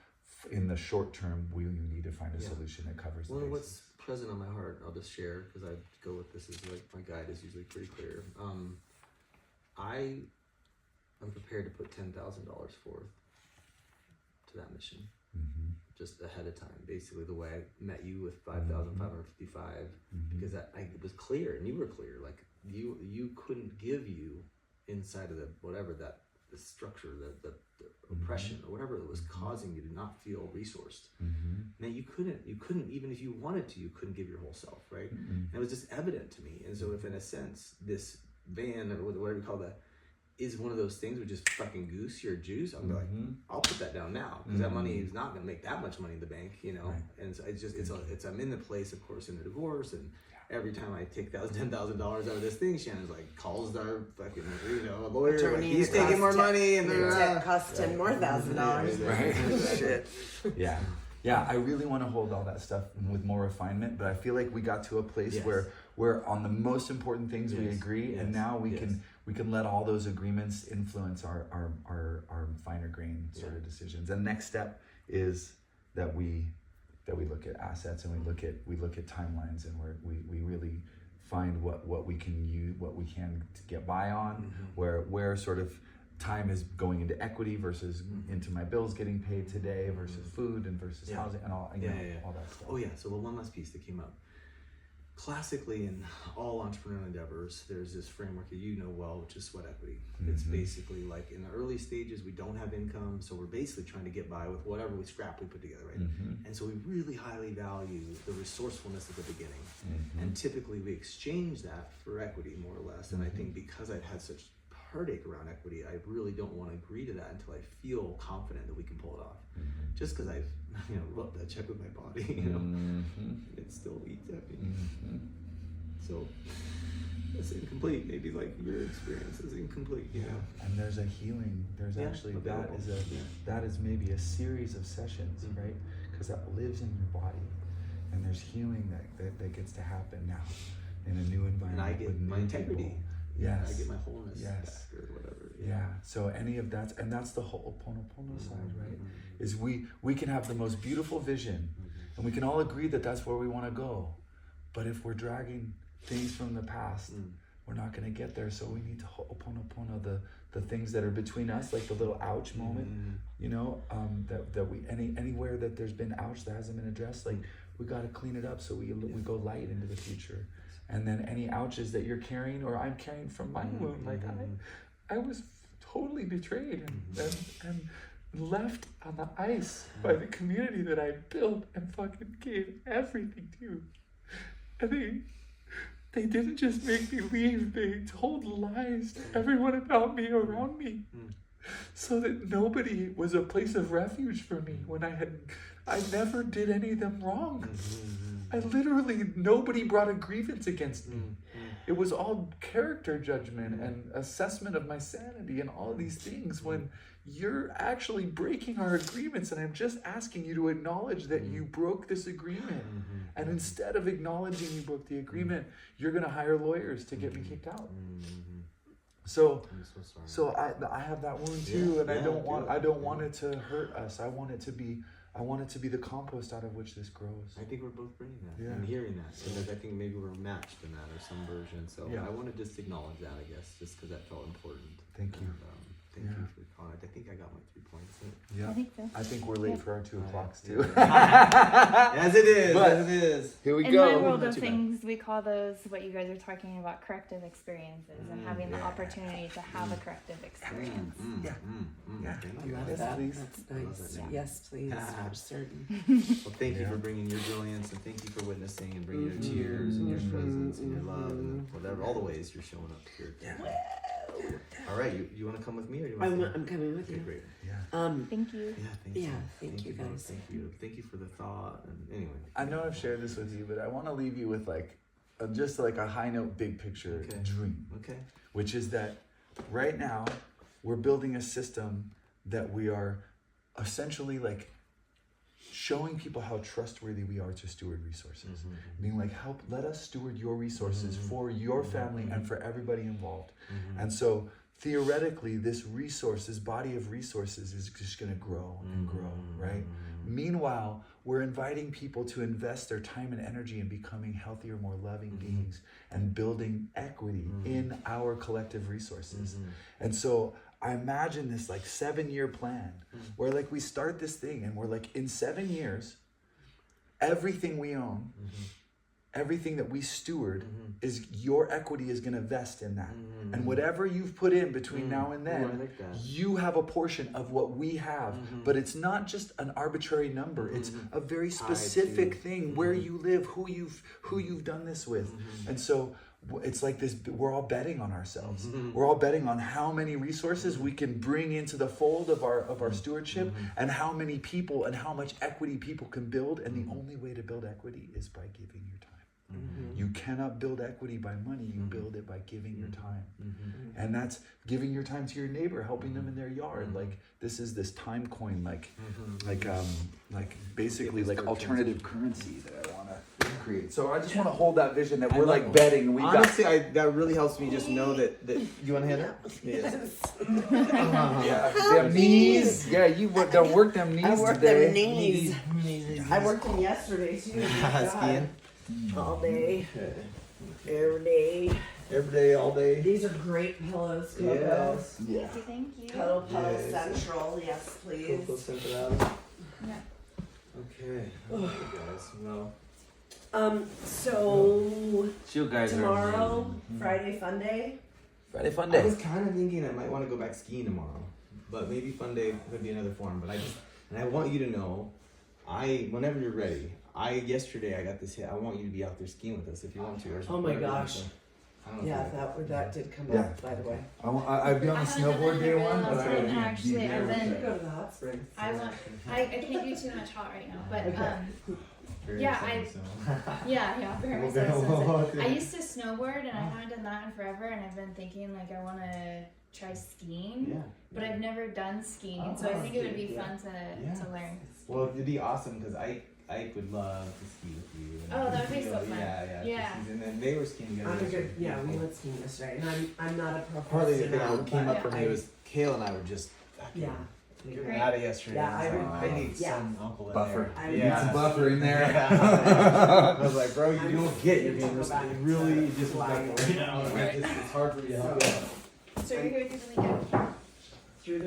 in the short term, we need to find a solution that covers the bases. What's present on my heart, I'll just share, because I go with this as like my guide is usually pretty clear. I'm prepared to put $10,000 forth to that mission, just ahead of time. Basically, the way I met you with 5,555, because it was clear, and you were clear. Like you couldn't give you inside of the structure, the oppression or whatever that was causing you to not feel resourced. Man, you couldn't even if you wanted to, you couldn't give your whole self, right? And it was just evident to me. And so, if in a sense this van or whatever you call that is one of those things which just fucking goose your juice, I'm like, I'll put that down now, because that money is not going to make that much money in the bank, you know. And so I'm in the place, of course, in the divorce, and every time I take $10,000 out of this thing, Shannon's like calls our fucking lawyer, Attorney, like, he's taking more money, and it costs $10,000 more. Right. Shit. Yeah. I really want to hold all that stuff with more refinement, but I feel like we got to a place where on the most important things we agree, and now we can let all those agreements influence our finer grain sort of decisions. And next step is that we look at assets, and we look at timelines, and we really find what we can use, what we can get by on, where sort of time is going into equity versus into my bills getting paid today versus food and versus housing and all all that stuff. Oh yeah. So the one last piece that came up. Classically, in all entrepreneurial endeavors, there's this framework that you know well, which is sweat equity. It's basically like in the early stages, we don't have income, so we're basically trying to get by with whatever we put together, right? And so we really highly value the resourcefulness at the beginning. And typically we exchange that for equity, more or less. And I think because I've had such heartache around equity, I really don't want to agree to that until I feel confident that we can pull it off. Just because I've rubbed that check with my body, it still eats at me. So it's incomplete. Maybe like your experience is incomplete. And there's a healing. There's actually that is maybe a series of sessions, right? Because that lives in your body, and there's healing that gets to happen now in a new environment. And I get my integrity. People. Yes. I get my wholeness back or whatever. So any of that, and that's the whole Ho'oponopono side, right? Is we can have the most beautiful vision, and we can all agree that that's where we want to go. But if we're dragging things from the past, we're not going to get there. So we need to Ho'oponopono the things that are between us, like the little ouch moment, that we anywhere that there's been ouch that hasn't been addressed, like we got to clean it up so we go light into the future. And then any ouches that you're carrying or I'm carrying from my wound, like I was totally betrayed and left on the ice by the community that I built and fucking gave everything to. And they didn't just make me leave, they told lies to everyone about me around me. So that nobody was a place of refuge for me when I never did any of them wrong. I literally, nobody brought a grievance against me. It was all character judgment and assessment of my sanity and all of these things, when you're actually breaking our agreements, and I'm just asking you to acknowledge that you broke this agreement. And instead of acknowledging you broke the agreement, you're going to hire lawyers to get me kicked out. So I have that wound too, and I don't want it to hurt us. I want it to be the compost out of which this grows. I think we're both bringing that and hearing that. So I think maybe we're matched in that or some version. So I want to just acknowledge that, I guess, just because that felt important. Thank you. Thank you for the comment. I think I got my 3 points. I think so. I think we're late for our 2 o'clocks too. As it is. Here we In go. my world of things, we call those what you guys are talking about corrective experiences, and having the opportunity to have a corrective experience. Yes, please. That's nice. Yes, please. For certain. Well, thank you for bringing your brilliance, and thank you for witnessing and bringing your tears and your presence and your love and whatever, all the ways you're showing up here. All right, you want to come with me, or you want I'm coming with you. Great. Thank you. Thank you guys. Thank you for the thought. And anyway, I know I've shared this with you, but I want to leave you with just a high note, big picture dream. Okay. Which is that right now we're building a system that we are essentially showing people how trustworthy we are to steward resources. Being let us steward your resources for your family and for everybody involved. And so theoretically, this body of resources is just going to grow and grow, right? Meanwhile, we're inviting people to invest their time and energy in becoming healthier, more loving beings and building equity in our collective resources. And so I imagine this like 7-year plan where like we start this thing and we're like, in 7 years, everything we own, everything that we steward is your equity is going to vest in that. And whatever you've put in between now and then, I like that. you have a portion of what we have. But it's not just an arbitrary number. It's a very specific thing, where you live, who you've done this with. And so it's like this, we're all betting on ourselves. We're all betting on how many resources we can bring into the fold of our stewardship, and how many people and how much equity people can build. And the only way to build equity is by giving your time. You cannot build equity by money. You build it by giving your time. And that's giving your time to your neighbor, helping them in their yard. Like this is this time coin, like basically like alternative currency that I want to create. So I just want to hold that vision that we're like betting. We Honestly, that really helps me just know that you want to hand it? yeah, them knees. Yeah, you don't work them knees I worked today. them knees. I worked them yesterday too. Skiing? All day. Every day. Every day, all day. These are great pillows, Coco. Yes. Yeah. Thank you. Cuddle Puddle Yes. Central, yes please. Coco sent it out. Yeah. Okay. Okay, guys. Well, So You guys tomorrow, Friday Fun Day. Friday Fun I Day. was kind of thinking I might want to go back skiing tomorrow, but maybe Fun Day could be another form. But I want you to know, whenever you're ready. Yesterday I got this hit. I want you to be out there skiing with us if you want to. Or Oh my whatever. gosh. I don't know Yeah, if that did come Yeah. up, by the way. I'd be on the I haven't done snowboard that day in a one, really but long I would time, actually. be there I've with been- that. Go to the hot springs. I can't do too much hot right now, but Okay. Very yeah, exciting, so. yeah, very We'll excited. go. I used to snowboard and I haven't done that in forever, and I've been thinking like I want to try skiing, Yeah. but I've never done skiing, Oh, so I think it would be yeah. fun to learn. Well, it'd be awesome because Ike would love to ski with you. And Oh, that would be you so know, fun. Yeah. Yeah. And then they were skiing together. I'm a good, yesterday. yeah, we went skiing yesterday, and I'm not a Partly the professional. thing that came up for but me was Kale and I were just yeah. getting Great. out of yesterday. Yeah, I was I like, would- I need yeah. some uncle in Buffer. there. I Need Yeah. some buffer in there. I was like, bro, you I'm don't get you're being go back really to disrespectful flying. right now. It's hard for me to help you out. So you're here through the weekend? Through the